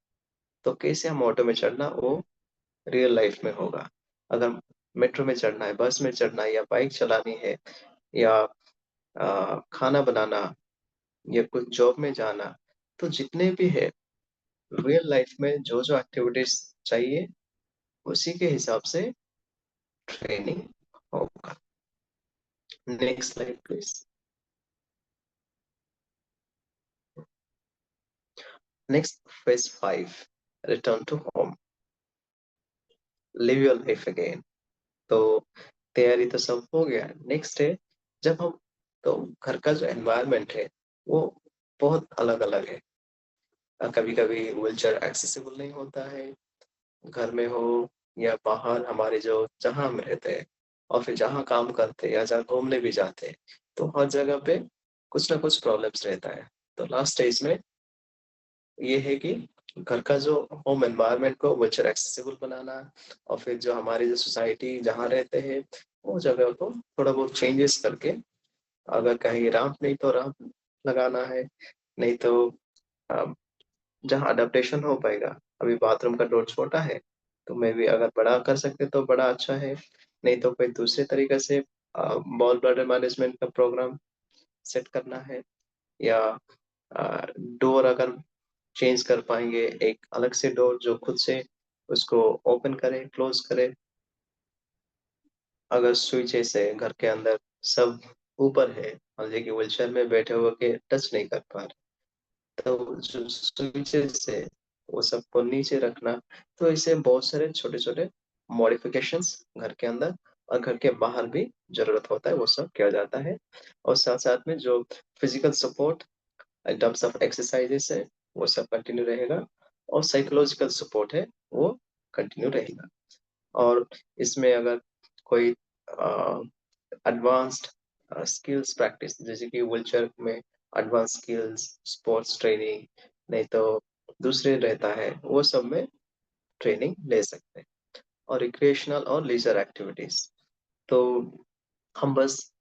[SPEAKER 1] तो कैसे हम ऑटो में चढ़ना, वो रियल लाइफ में होगा। अगर मेट्रो में चढ़ना है, बस में चढ़ना है, या बाइक चलानी है, या खाना बनाना, या कुछ जॉब में जाना, तो जितने भी है रियल लाइफ में जो जो एक्टिविटीज चाहिए, उसी के हिसाब से ट्रेनिंग होगा। Next slide please. Next phase 5, return to home, live your life again. तो तैयारी तो सब हो गया। नेक्स्ट है, जब हम, तो घर का जो एनवायरनमेंट है वो बहुत अलग अलग है। कभी कभी व्हीलचेयर एक्सेसिबल नहीं होता है, घर में हो या बाहर, हमारे जो जहाँ हम रहते हैं, और फिर जहाँ काम करते हैं या जहाँ घूमने भी जाते हैं, तो हर जगह पे कुछ ना कुछ प्रॉब्लम्स रहता है। तो लास्ट स्टेज में ये है कि घर का जो होम एनवायरनमेंट को व्हीलचेयर एक्सेसिबल बनाना, और फिर जो हमारी जो सोसाइटी जहाँ रहते हैं, वो जगह को थोड़ा बहुत चेंजेस करके, अगर कहीं रैंप नहीं तो रैंप लगाना है, नहीं तो अ, जहाँ अडेप्टेशन हो पाएगा। अभी बाथरूम का डोर छोटा है, तो मे भी अगर बड़ा कर सकते तो बड़ा अच्छा है, नहीं तो कोई दूसरे तरीके से बॉल ब्लडर मैनेजमेंट का प्रोग्राम सेट करना है, या डोर अगर चेंज कर पाएंगे, एक अलग से डोर जो खुद से उसको ओपन करे, क्लोज करे। अगर स्विच से घर के अंदर सब ऊपर है, मान लीजिए कि व्हीलचेयर में बैठे हुए के टच नहीं कर पा रहे, तो जो स्विचेस है वो सबको नीचे रखना। तो इसे बहुत सारे छोटे छोटे मॉडिफिकेशंस घर के अंदर और घर के बाहर भी जरूरत होता है, वो सब किया जाता है। और साथ साथ में जो physical support in terms of exercises है, वो सब कंटिन्यू रहेगा। और साइकोलॉजिकल सपोर्ट है, वो कंटिन्यू रहेगा। और इसमें अगर कोई एडवांस्ड स्किल्स प्रैक्टिस, जैसे कि व्हीलचेयर में एडवांस स्किल्स, स्पोर्ट्स ट्रेनिंग, नहीं तो दूसरे रहता है, वो सब में ट्रेनिंग ले सकते हैं। और रिक्रिएशनल और लीजर एक्टिविटीज, तो हम बस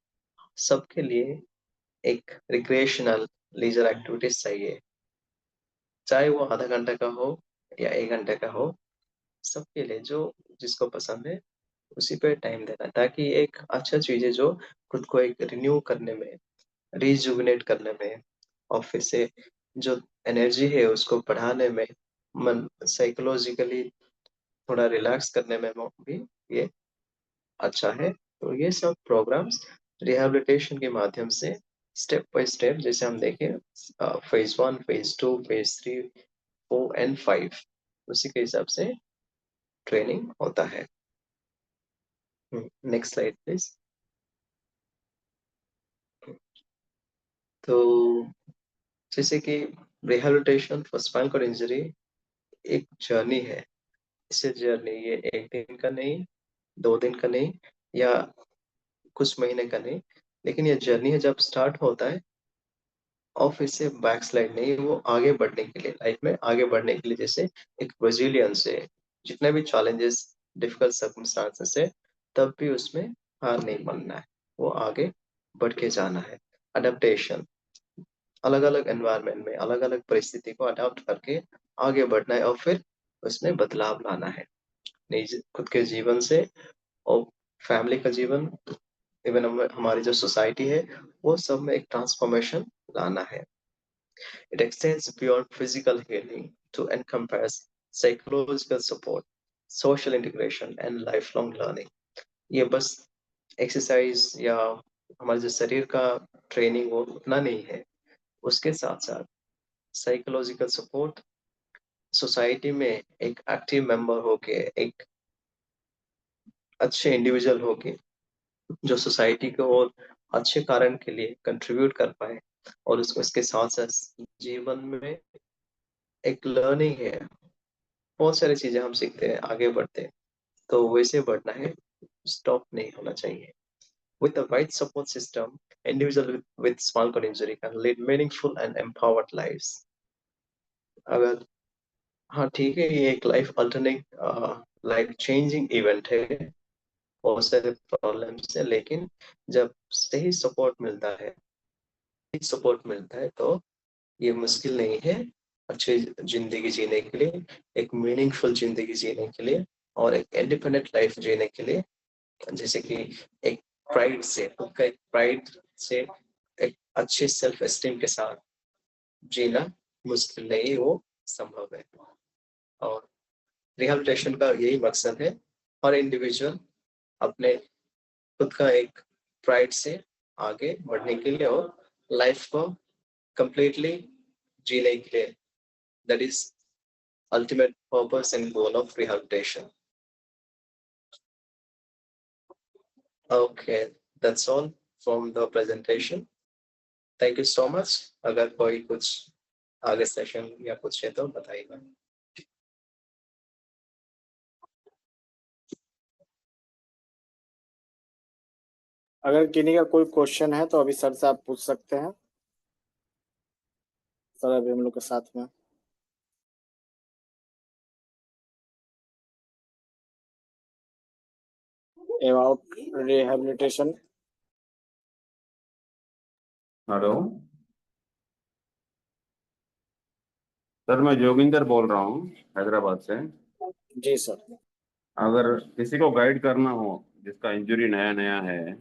[SPEAKER 1] सबके लिए एक रिक्रिएशनल लीजर एक्टिविटीज चाहिए, चाहे वो आधा घंटा का हो या 1 घंटे का हो, सबके लिए जो जिसको पसंद है उसी पे टाइम देना है, ताकि एक अच्छा चीज है जो खुद को एक रिन्यू करने में, रिजुविनेट करने में, और फिर से जो एनर्जी है उसको बढ़ाने में, मन साइकोलॉजिकली थोड़ा रिलैक्स करने में भी ये अच्छा है। तो ये सब प्रोग्राम्स रिहैबिलिटेशन के माध्यम से स्टेप बाय स्टेप, जैसे हम देखें फेज 1, फेज 2, फेज 3, 4 एंड 5, उसी के हिसाब से ट्रेनिंग होता है। Next slide please. तो जैसे कि rehabilitation for spinal cord injury एक जर्नी है। इसे जर्नी ये एक दिन का नहीं, 2 दिन का नहीं या कुछ महीने का नहीं, लेकिन ये जर्नी है जब स्टार्ट होता है और फिर से बैकस्लाइड नहीं, वो आगे बढ़ने के लिए, लाइफ में आगे बढ़ने के लिए, जैसे एक रेजिलियंस है, जितने भी चैलेंजेस, डिफिकल्ट सर्कमस्टांसेस है, तब भी उसमें हार नहीं मानना है, वो आगे बढ़ के जाना है। अडेप्टेशन, अलग अलग एनवायरनमेंट में अलग अलग परिस्थिति को अडॉप्ट करके आगे बढ़ना है और फिर उसमें बदलाव लाना है, निज खुद के जीवन से और फैमिली का जीवन, इवन हमारी जो सोसाइटी है, वो सब में एक ट्रांसफॉर्मेशन लाना है। It extends beyond physical healing to encompass psychological support, social integration, and lifelong learning. ये बस एक्सरसाइज या हमारे जो शरीर का ट्रेनिंग वो उतना नहीं है, उसके साथ साथ साइकोलॉजिकल सपोर्ट, सोसाइटी में एक एक्टिव मेंबर होके, एक अच्छे इंडिविजुअल होके जो सोसाइटी को और अच्छे कारण के लिए कंट्रीब्यूट कर पाए, और उसको इसके साथ साथ जीवन में एक लर्निंग है, बहुत सारी चीजें हम सीखते हैं, आगे बढ़ते हैं, तो वैसे बढ़ना है, स्टॉप नहीं होना चाहिए। With the right support system, individual with spinal cord injury can lead meaningful and empowered lives. अगर, हाँ ठीक है, ये एक life alternate, life changing event है, बहुत सारे प्रॉब्लम्स है, लेकिन जब सही सपोर्ट मिलता है तो ये मुश्किल नहीं है, अच्छी जिंदगी जीने के लिए, एक मीनिंगफुल जिंदगी जीने के लिए, और एक इंडिपेंडेंट लाइफ जीने के लिए, जैसे कि एक प्राइड से, खुद का एक प्राइड से, एक अच्छे सेल्फ एस्टीम के साथ जीना मुश्किल नहीं, वो संभव है। और रिहैबिलिटेशन का यही मकसद है, और इंडिविजुअल अपने खुद का एक प्राइड से आगे बढ़ने के लिए और लाइफ को कंप्लीटली जीने के लिए, that is ultimate purpose and goal of rehabilitation. Okay, that's all from the presentation. Thank you so much. अगर कोई कुछ आगे सेशन या कुछ है तो बताइएगा।
[SPEAKER 2] अगर किन्हीं का कोई क्वेश्चन है तो अभी सर से आप पूछ सकते हैं। सर अभी हम लोग के साथ में अबाउट रिहेबिलिटेशन।
[SPEAKER 3] हेलो सर, मैं जोगिंदर बोल रहा हूँ हैदराबाद से।
[SPEAKER 2] जी सर।
[SPEAKER 3] अगर किसी को गाइड करना हो जिसका इंजरी नया नया है,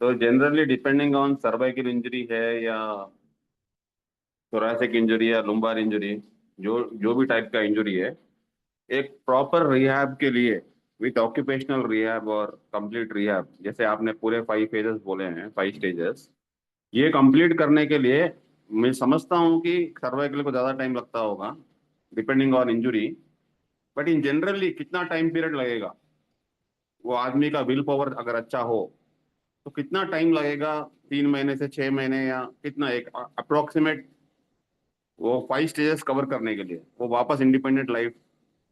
[SPEAKER 3] तो generally depending on cervical injury है या थोरैसिक इंजरी या लुम्बार इंजरी, जो जो भी टाइप का इंजरी है, एक प्रॉपर रिहैब के लिए विथ ऑक्यूपेशनल रिहैब और कंप्लीट रिहैब, जैसे आपने पूरे 5 फेजेस बोले हैं, 5 स्टेजेस, ये कंप्लीट करने के लिए मैं समझता हूँ कि सर्वाइकल को ज़्यादा टाइम लगता होगा depending on injury. But in generally कितना टाइम पीरियड लगेगा? वो आदमी का विल पावर अगर अच्छा हो तो कितना टाइम लगेगा? 3 महीने से 6 महीने या कितना, एक अप्रोक्सीमेट, वो 5 स्टेजेस कवर करने के लिए, वो वापस इंडिपेंडेंट लाइफ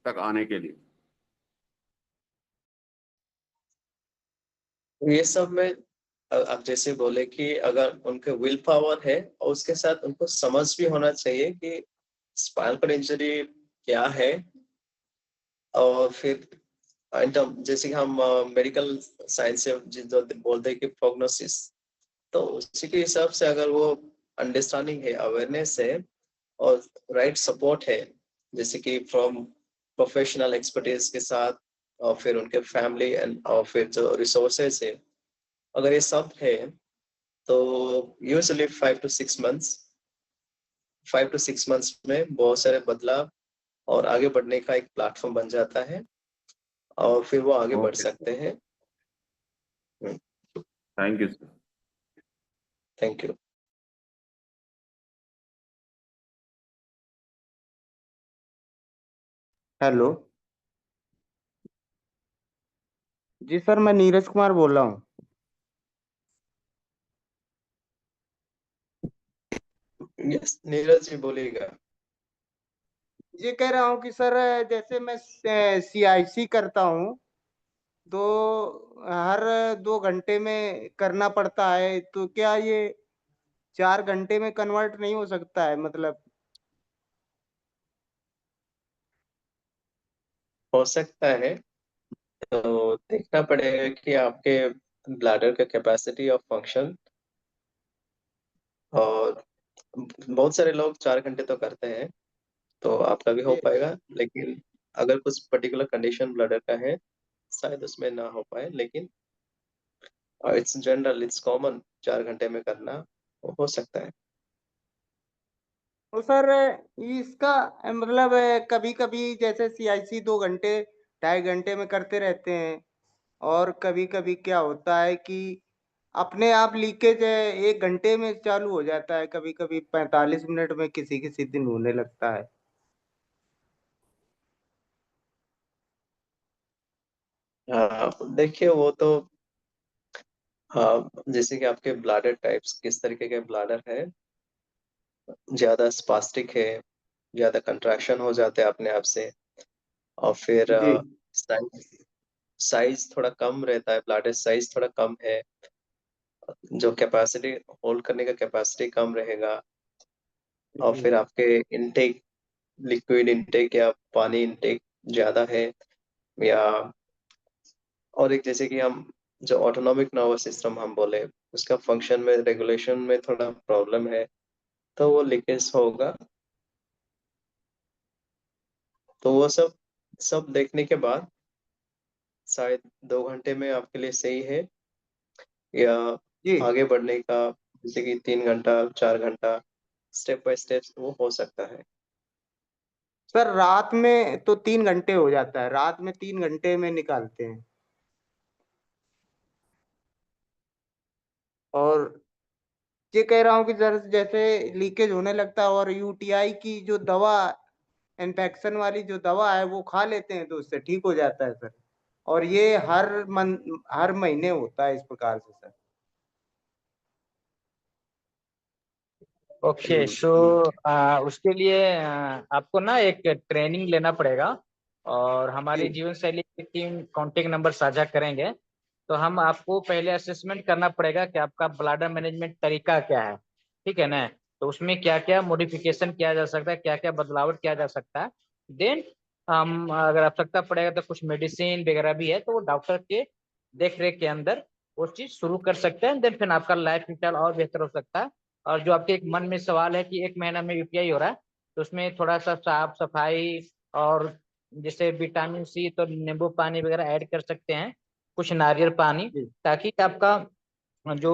[SPEAKER 3] तक आने के लिए?
[SPEAKER 1] ये सब में आप जैसे बोले कि अगर उनके विल पावर है और उसके साथ उनको समझ भी होना चाहिए कि स्पाइनल कॉर्ड इंजरी क्या है, और फिर जैसे कि हम मेडिकल साइंस से जो बोलते हैं कि प्रोग्नोसिस, तो उसी के हिसाब से अगर वो अंडरस्टैंडिंग है, अवेयरनेस है, और राइट सपोर्ट है, जैसे कि फ्रॉम प्रोफेशनल एक्सपर्टीज के साथ, और फिर उनके फैमिली एंड और फिर जो रिसोर्सेज है, अगर ये सब है, तो usually 5 to 6 months, 5 to 6 months में बहुत सारे बदलाव और आगे बढ़ने का एक प्लेटफॉर्म बन जाता है, और फिर वो आगे बढ़
[SPEAKER 3] ओके,
[SPEAKER 1] सकते हैं।
[SPEAKER 3] Thank you sir.
[SPEAKER 1] Thank you.
[SPEAKER 4] Hello ji sir, मैं नीरज कुमार बोल रहा हूँ।
[SPEAKER 1] यस, नीरज जी बोलिएगा।
[SPEAKER 4] ये कह रहा हूँ कि सर जैसे मैं CIC करता हूँ, तो हर 2 घंटे में करना पड़ता है, तो क्या ये 4 घंटे में कन्वर्ट नहीं हो सकता है मतलब?
[SPEAKER 1] हो सकता है। तो देखना पड़ेगा कि आपके ब्लैडर का कैपेसिटी ऑफ फंक्शन, और बहुत सारे लोग 4 घंटे तो करते हैं, तो आपका भी हो
[SPEAKER 4] जी।
[SPEAKER 1] पाएगा। लेकिन अगर कुछ पर्टिकुलर कंडीशन ब्लडर का है, शायद उसमें ना हो पाए, लेकिन इट्स जनरल, इट्स कॉमन 4 घंटे में करना हो सकता है।
[SPEAKER 4] तो सर इसका मतलब कभी-कभी जैसे सीआईसी 2 घंटे, 2.5 घंटे में करते रहते हैं और कभी-कभी क्या होता है कि अपने आप लीकेज 1 घंटे में चालू हो जाता है, कभी-कभी 45 मिनट में किसी-किसी दिन होने लगता है।
[SPEAKER 1] हाँ, देखिए वो तो, हाँ, जैसे कि आपके ब्लैडर टाइप्स किस तरीके के ब्लैडर है, ज्यादा स्पास्टिक है, ज्यादा कंट्रैक्शन हो जाते हैं अपने आप से, और फिर
[SPEAKER 4] जी।
[SPEAKER 1] साइज साइज थोड़ा कम रहता है, ब्लैडर साइज थोड़ा कम है, जो कैपेसिटी होल्ड करने का कैपेसिटी कम रहेगा, और
[SPEAKER 4] जी।
[SPEAKER 1] फिर आपके इनटेक, लिक्विड इनटेक या पानी इनटेक ज्यादा है, या और एक जैसे कि हम जो ऑटोनॉमिक नर्वस सिस्टम हम बोले, उसका फंक्शन में, रेगुलेशन में थोड़ा प्रॉब्लम है, तो वो लीकेज होगा। तो वो सब सब देखने के बाद शायद 2 घंटे में आपके लिए सही है, या
[SPEAKER 4] जी।
[SPEAKER 1] आगे बढ़ने का, जैसे कि 3 घंटा, 4 घंटा, स्टेप बाय स्टेप वो हो सकता है।
[SPEAKER 4] सर रात में तो 3 घंटे हो जाता है, रात में 3 घंटे में निकालते हैं। और ये कह रहा हूँ कि सर जैसे लीकेज होने लगता है और यूटीआई की जो दवा, इन्फेक्शन वाली जो दवा है वो खा लेते हैं तो उससे ठीक हो जाता है सर। और ये हर महीने होता है इस प्रकार से सर।
[SPEAKER 5] ओके सो उसके लिए आपको ना एक ट्रेनिंग लेना पड़ेगा और हमारी
[SPEAKER 4] जी।
[SPEAKER 5] जीवन शैली की टीम कांटेक्ट नंबर साझा करेंगे। तो हम आपको पहले असेसमेंट करना पड़ेगा कि आपका ब्लैडर मैनेजमेंट तरीका क्या है, ठीक है ना। तो उसमें क्या क्या मॉडिफिकेशन किया जा सकता है, क्या क्या बदलावट किया जा सकता है। देन हम अगर आवश्यकता पड़ेगा तो कुछ मेडिसिन वगैरह भी है, तो वो डॉक्टर के देख रेख के अंदर वो चीज शुरू कर सकते हैं। देन फिर आपका लाइफ स्टाइल और बेहतर हो सकता है। और जो आपके एक मन में सवाल है कि 1 महीना में यूपीआई हो रहा है, तो उसमें थोड़ा सा साफ सफाई और जैसे विटामिन सी तो नींबू पानी वगैरह ऐड कर सकते हैं, कुछ नारियल पानी,
[SPEAKER 4] जी।
[SPEAKER 5] ताकि आपका जो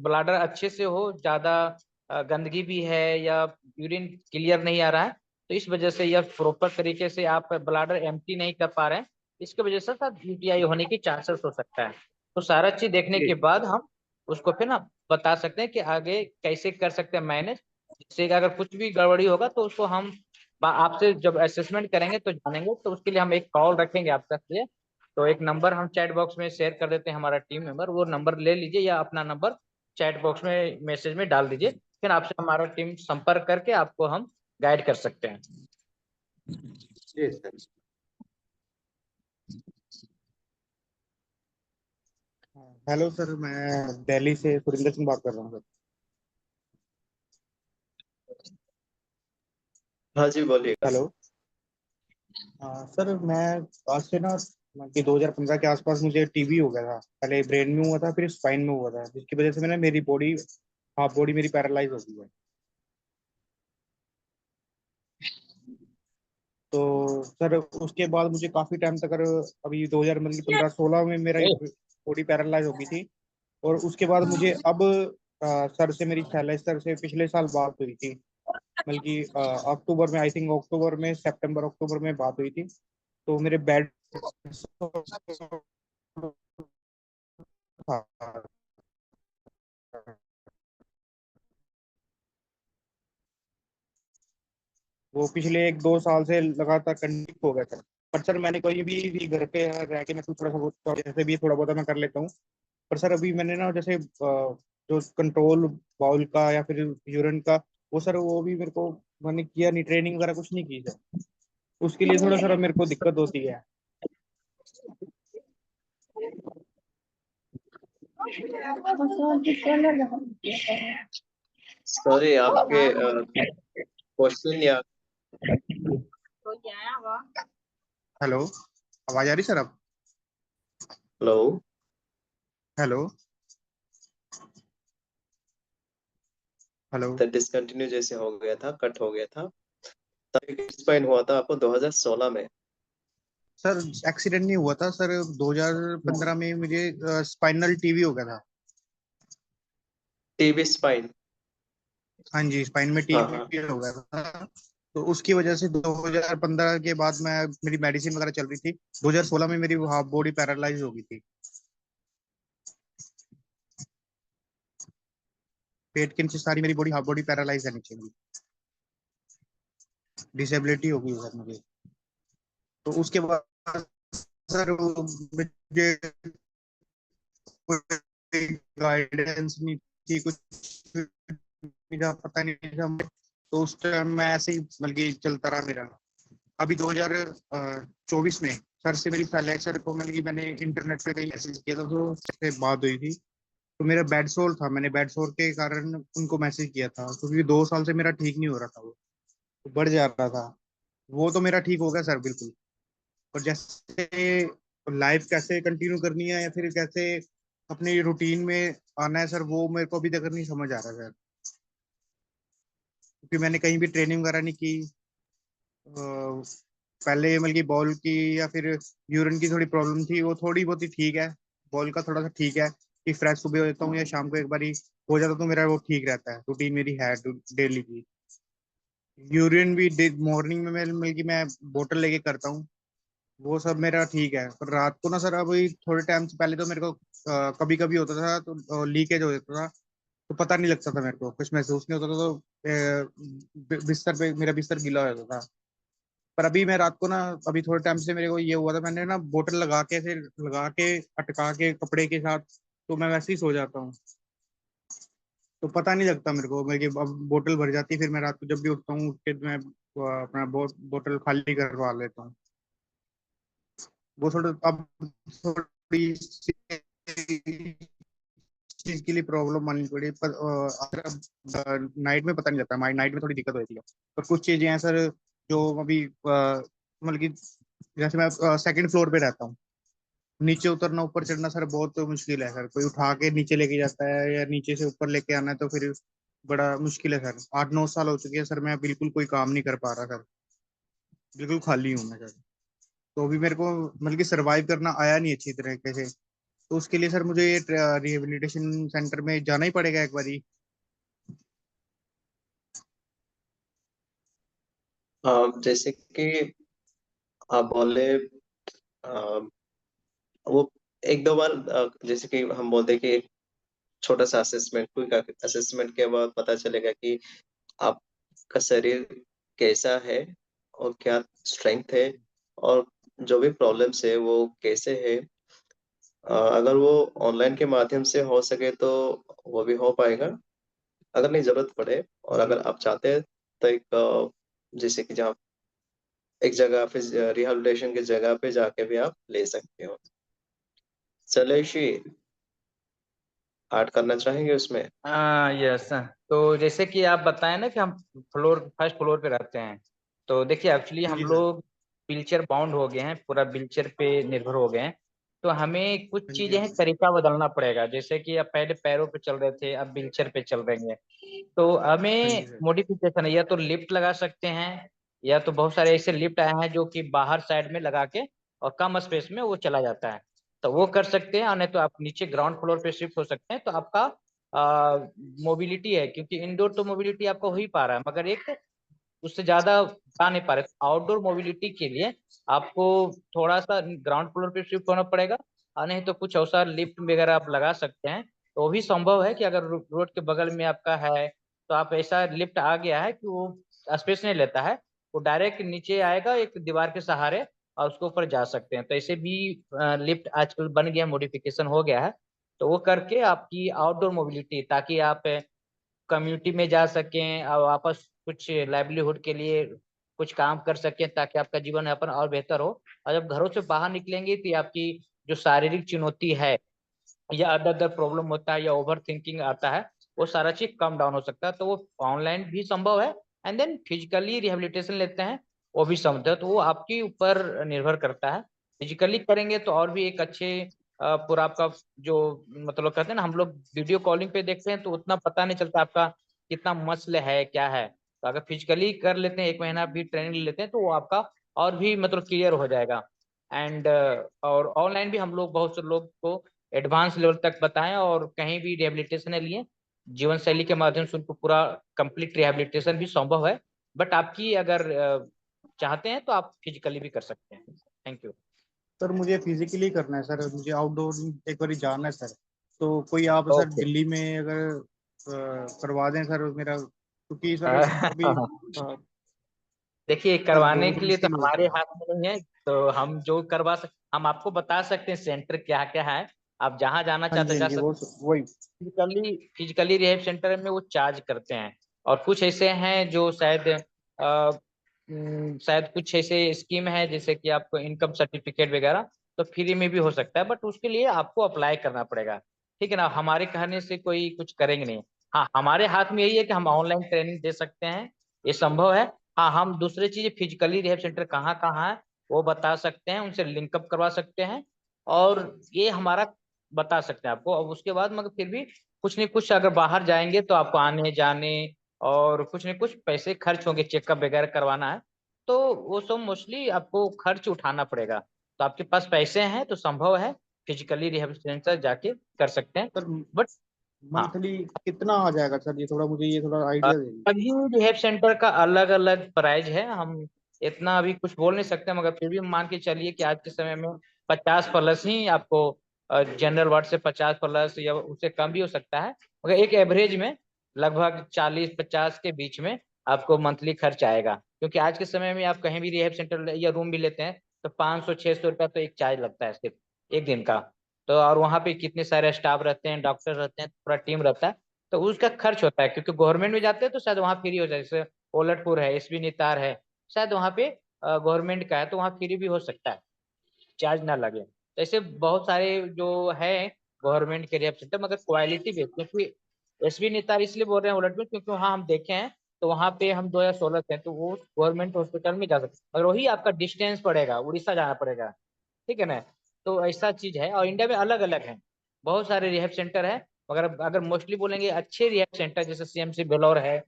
[SPEAKER 5] ब्लाडर अच्छे से हो, ज्यादा गंदगी भी है या यूरिन क्लियर नहीं आ रहा है, तो इस वजह से यह प्रॉपर तरीके से आप ब्लाडर एम्प्टी नहीं कर पा रहे हैं, इसकी वजह से शायद यूटीआई होने की चांसेस हो सकता है। तो सारा चीज देखने
[SPEAKER 4] जी।
[SPEAKER 5] के बाद हम उसको फिर ना बता सकते हैं कि आगे कैसे कर सकते हैं मैनेज। जिससे कि अगर कुछ भी गड़बड़ी होगा तो उसको हम आपसे जब असेसमेंट करेंगे तो जानेंगे, तो उसके लिए हम एक कॉल रखेंगे आपके लिए। तो एक नंबर हम चैट बॉक्स में शेयर कर देते हैं, हमारा टीम मेंबर वो नंबर ले लीजिए या अपना नंबर चैट बॉक्स में मैसेज में डाल दीजिए, फिर आपसे हमारा टीम संपर्क करके आपको हम गाइड कर सकते हैं।
[SPEAKER 4] जी सर।
[SPEAKER 6] हेलो सर, मैं दिल्ली से सुरेंद्र सिंह बात कर रहा हूँ सर।
[SPEAKER 1] हाँ जी, बोलिएगा।
[SPEAKER 6] हेलो। सर मैं आज से ना कि 2015 के आसपास मुझे टीबी हो गया था। पहले ब्रेन में हुआ था, फिर स्पाइन में हुआ था, जिसकी वजह से मैंने मेरी बॉडी, हाफ बॉडी मेरी पैरालाइज हो गई है। तो सर उसके बाद मुझे काफी टाइम तक, अभी 2000 मतलब 15-16 में मेरा बॉडी पैरालाइज हो गई थी। और उसके बाद मुझे अब सर से मेरी शैलेश सर से पिछले साल बात हुई थी, बल्कि अक्टूबर में, आई थिंक अक्टूबर में, सितंबर अक्टूबर में बात हुई थी। तो मेरे बेड वो पिछले 1-2 साल से लगातार कंटिन्यू हो गया था। पर सर मैंने कहीं भी घर पे रह के मैं कुछ थोड़ा सा बहुत जैसे भी थोड़ा बहुत मैं कर लेता हूँ। पर सर अभी मैंने ना जैसे जो कंट्रोल बाउल का या फिर यूरिन का, वो सर वो भी मेरे को मैंने किया नहीं, ट्रेनिंग वगैरह कुछ नहीं की सर। उसके लिए थोड़ा सर मेरे को दिक्कत होती है।
[SPEAKER 1] सॉरी, आपके क्वेश्चन या
[SPEAKER 6] हेलो, आवाज आ रही सर? अब
[SPEAKER 1] हेलो।
[SPEAKER 6] Hello hello.
[SPEAKER 1] तो डिसकंटिन्यू जैसे हो गया था, कट हो गया था। तब स्पाइन हुआ था आपको 2016 में।
[SPEAKER 6] सर एक्सीडेंट नहीं हुआ था सर, 2015 में मुझे स्पाइनल टीवी हो गया था।
[SPEAKER 1] TB spine.
[SPEAKER 6] हाँ जी, स्पाइन में
[SPEAKER 1] हाँ हाँ।
[SPEAKER 6] टीवी हो गया था। तो उसकी वजह से 2015 के बाद मैं मेरी मेडिसिन वगैरह चल रही थी। 2016 में मेरी हाफ बॉडी पैरालाइज हो गई थी। पेट के नीचे सारी मेरी बॉडी हाफ बॉडी पैरालाइज है नीचे की। डिसेबिलिटी हो गई है सर मुझे। तो उसके बाद सर मुझे गाइडेंस नहीं थी, कुछ मेरा पता नहीं था। तो उस टाइम मैं ऐसे ही बल्कि चलता रहा मेरा। अभी 2024 में सर से मेरी पहले सर को मतलब कि मैंने इंटरनेट पे कहीं मैसेज किया था, तो उससे बात हुई थी। तो मेरा बेड सोर था, मैंने बेड सोर के कारण उनको मैसेज किया था, क्योंकि 2 साल से मेरा ठीक नहीं हो रहा था, वो तो बढ़ जा रहा था। वो तो मेरा ठीक हो गया सर बिल्कुल। और जैसे लाइफ कैसे कंटिन्यू करनी है या फिर कैसे अपने रूटीन में आना है सर, वो मेरे को अभी तक नहीं समझ आ रहा सर। क्योंकि मैंने कहीं भी ट्रेनिंग वगैरह नहीं की। पहले मतलब की बॉल की या फिर यूरिन की थोड़ी प्रॉब्लम थी, वो थोड़ी बहुत ही ठीक है। बॉल का थोड़ा सा ठीक है कि फ्रेश सुबह हो जाता हूँ या शाम को एक बार ही हो जाता, तो मेरा वो ठीक रहता है। रूटीन मेरी है डेली की। यूरिन भी मॉर्निंग में मैं बोतल लेके करता हूँ। वो सब मेरा ठीक है। पर रात को ना सर, अभी थोड़े टाइम से पहले तो मेरे को कभी कभी होता था, तो लीकेज हो जाता था। तो पता नहीं लगता था, मेरे को कुछ महसूस नहीं होता था। तो बिस्तर पे मेरा बिस्तर गीला हो जाता था। पर अभी मैं रात को ना, अभी थोड़े टाइम से मेरे को ये हुआ था, मैंने ना बोतल लगा के फिर लगा के अटका के कपड़े के साथ, तो मैं वैसे ही सो जाता हूँ। तो पता नहीं लगता मेरे को। मेरी अब बोतल भर जाती है, फिर मैं रात को जब भी उठता हूँ उठ के मैं अपना बोतल खाली करवा लेता हूँ। वो थोड़ा अब थोड़ी चीज के लिए प्रॉब्लम माननी पड़ी। पर नाइट में पता नहीं लगता, नाइट में थोड़ी दिक्कत होती है। पर कुछ चीजें हैं सर जो अभी मतलब कि जैसे मैं सेकंड फ्लोर पे रहता हूँ, नीचे उतरना ऊपर चढ़ना सर बहुत मुश्किल है सर। कोई उठा के नीचे लेके जाता है या नीचे से ऊपर लेके आना है, तो फिर बड़ा मुश्किल है सर। 8-9 साल हो चुके हैं सर, मैं बिल्कुल कोई काम नहीं कर पा रहा सर। बिल्कुल खाली हूँ मैं सर। तो अभी मेरे को मतलब कि सरवाइव करना आया नहीं अच्छी तरीके से। तो उसके लिए सर मुझे ये रिहेबिलिटेशन सेंटर में जाना ही पड़ेगा एक बारी।
[SPEAKER 1] जैसे कि आप बोले, अ, वो एक दो बार, जैसे कि हम बोलते हैं कि एक छोटा सा असेसमेंट, क्विक असेसमेंट के बाद पता चलेगा कि आपका शरीर कैसा है और क्या स्ट्रेंथ है, और जो भी प्रॉब्लम्स है वो कैसे है। अगर वो ऑनलाइन के माध्यम से हो सके तो वो भी हो पाएगा। अगर नहीं जरूरत पड़े और अगर आप चाहते हैं तो एक जैसे कि जहाँ एक जगह फिर रिहैबिलिटेशन की जगह पे जाके भी आप ले सकते हो। चलेशी ऐड करना चाहेंगे उसमें?
[SPEAKER 5] हाँ यस। तो जैसे कि आप बताएं ना कि हम फर्स्ट फ्लोर पे रहते हैं। तो देखिए एक्चुअली हम
[SPEAKER 6] जी सर।
[SPEAKER 5] लोग व्हीलचेयर बाउंड हो गए हैं, पूरा व्हीलचेयर पे निर्भर हो गए हैं। तो हमें कुछ
[SPEAKER 6] हाँ जी,
[SPEAKER 5] चीजें
[SPEAKER 6] हाँ
[SPEAKER 5] हैं,
[SPEAKER 6] जी।
[SPEAKER 5] तरीका बदलना पड़ेगा। जैसे कि अब पहले पैरों पे चल रहे थे, अब व्हीलचेयर पे चल रहे हैं। तो
[SPEAKER 6] हाँ जी
[SPEAKER 5] हमें
[SPEAKER 6] सर।
[SPEAKER 5] मॉडिफिकेशन है, या तो लिफ्ट लगा सकते हैं, या तो बहुत सारे ऐसे लिफ्ट आए हैं जो कि बाहर साइड में लगा के और कम स्पेस में वो चला जाता है। तो वो कर सकते हैं, और नहीं तो आप नीचे ग्राउंड फ्लोर पे शिफ्ट हो सकते हैं। तो आपका मोबिलिटी है, क्योंकि इंडोर तो मोबिलिटी आपका हो ही पा रहा है, मगर एक उससे ज्यादा जा नहीं पा रहे। आउटडोर मोबिलिटी के लिए आपको थोड़ा सा ग्राउंड फ्लोर पे शिफ्ट होना पड़ेगा, और नहीं तो कुछ और सा लिफ्ट वगैरह आप लगा सकते हैं। तो वो भी संभव है कि अगर रोड के बगल में आपका है, तो आप ऐसा लिफ्ट आ गया है कि वो स्पेस नहीं लेता है, वो डायरेक्ट नीचे आएगा एक दीवार के सहारे, और उसके ऊपर जा सकते हैं। तो ऐसे भी लिफ्ट आजकल बन गया, मॉडिफिकेशन हो गया है। तो वो करके आपकी आउटडोर मोबिलिटी, ताकि आप कम्युनिटी में जा सकें और वापस कुछ लाइवलीहुड के लिए कुछ काम कर सकें, ताकि आपका जीवन यापन और बेहतर हो। और जब घरों से बाहर निकलेंगे तो ये आपकी जो शारीरिक चुनौती है, या अदर प्रॉब्लम होता है या ओवर थिंकिंग आता है, वो सारा चीज कम डाउन हो सकता है। तो वो ऑनलाइन भी संभव है, एंड देन फिजिकली रिहेबिलिटेशन लेते हैं वो भी संभव है। तो वो आपके ऊपर निर्भर करता है। फिजिकली करेंगे तो और भी एक अच्छे पूरा आपका जो मतलब कहते हैं ना, हम लोग वीडियो कॉलिंग पे देखते हैं तो उतना पता नहीं चलता आपका कितना मसल है क्या है। तो अगर फिजिकली कर लेते हैं, 1 महीना भी ट्रेनिंग ले लेते हैं, तो वो आपका और भी मतलब क्लियर हो जाएगा। एंड और ऑनलाइन भी हम लोग बहुत से लोग को एडवांस लेवल तक बताएं, और कहीं भी रिहेबिलिटेशन है लिए जीवन शैली के माध्यम से उनको पूरा कंप्लीट रिहेबिलिटेशन भी संभव है। बट आपकी अगर चाहते हैं तो आप फिजिकली भी कर सकते हैं। Thank you.
[SPEAKER 6] सर मुझे फिजिकली करना है सर, मुझे आउटडोर एक बार जाना है सर। तो कोई आप सर
[SPEAKER 5] ओके।
[SPEAKER 6] दिल्ली में अगर करवा दें सर मेरा, क्योंकि सर अभी
[SPEAKER 5] देखिए,
[SPEAKER 6] सर
[SPEAKER 5] करवाने
[SPEAKER 6] बहुत
[SPEAKER 5] के लिए तो
[SPEAKER 6] मुश्किल हो
[SPEAKER 5] हमारे
[SPEAKER 6] रहा है।
[SPEAKER 5] हाथ में नहीं है। तो हम जो करवा सक हम आपको बता सकते हैं सेंटर क्या क्या है, आप जहाँ जाना
[SPEAKER 6] हाँ
[SPEAKER 5] चाहते
[SPEAKER 6] जी
[SPEAKER 5] हैं
[SPEAKER 6] हाँ
[SPEAKER 5] जा
[SPEAKER 6] जी,
[SPEAKER 5] सकते
[SPEAKER 6] वो वही।
[SPEAKER 5] हैं। फिजिकली रिहेब सेंटर में वो चार्ज करते हैं, और कुछ ऐसे हैं जो शायद शायद कुछ ऐसे स्कीम है जैसे कि आपको इनकम सर्टिफिकेट वगैरह तो फ्री में भी हो सकता है, बट उसके लिए आपको अप्लाई करना पड़ेगा। ठीक है ना, हमारे कहने से कोई कुछ करेंगे नहीं। हाँ, हमारे हाथ में यही है कि हम ऑनलाइन ट्रेनिंग दे सकते हैं, ये संभव है। हाँ, हम दूसरी चीज फिजिकली रिहेब सेंटर कहाँ कहाँ है वो बता सकते हैं, उनसे लिंकअप करवा सकते हैं, और ये हमारा बता सकते हैं आपको। और उसके बाद मगर फिर भी कुछ नहीं कुछ अगर बाहर जाएंगे तो आपको आने जाने और कुछ नहीं कुछ पैसे खर्च होंगे, चेकअप वगैरह करवाना है तो वो सब मोस्टली आपको खर्च उठाना पड़ेगा। तो आपके पास पैसे हैं तो संभव है फिजिकली रिहेबिलिटेशन सेंटर जाके कर सकते हैं।
[SPEAKER 6] सर
[SPEAKER 5] बट हाँ,
[SPEAKER 6] मंथली कितना आ जाएगा सर, ये थोड़ा मुझे ये थोड़ा आइडिया दे दीजिए।
[SPEAKER 5] सभी रिहेब सेंटर का अलग अलग प्राइस है। हम इतना अभी कुछ बोल नहीं सकते, मगर फिर भी मान के चलिए कि आज के समय में 50+ ही आपको जनरल वार्ड से 50+ या उससे कम भी हो सकता है, मगर एक एवरेज में लगभग 40-50 के बीच में आपको मंथली खर्च आएगा। क्योंकि आज के समय में आप कहीं भी रिहेब सेंटर या रूम भी लेते हैं तो 500-600 रुपया तो एक चार्ज लगता है सिर्फ एक दिन का। तो और वहाँ पे कितने सारे स्टाफ रहते हैं, डॉक्टर रहते हैं, पूरा टीम रहता है, तो उसका खर्च होता है। क्योंकि गवर्नमेंट में जाते हैं तो शायद वहाँ फ्री हो जाए, जैसे ओलटपुर है, एसबी नितार है, शायद वहाँ पे गवर्नमेंट का है तो वहाँ फ्री भी हो सकता है, चार्ज ना लगे। तो ऐसे बहुत सारे जो है गवर्नमेंट के रिहेब सेंटर, मगर क्वालिटी भी है। क्योंकि एसबी नितार इसलिए बोल रहे हैं ओलटपुर क्योंकि वहाँ हम देखे हैं, तो वहाँ पे हम 2016 थे तो वो गवर्नमेंट हॉस्पिटल में जा सकते, मगर वही आपका डिस्टेंस पड़ेगा, उड़ीसा जाना पड़ेगा। ठीक है ना, तो ऐसा चीज है। और इंडिया में अलग अलग है, बहुत सारे रिहेब सेंटर है, मगर अगर मोस्टली बोलेंगे अच्छे रिहेब सेंटर जैसे सीएमसी बेलोर है,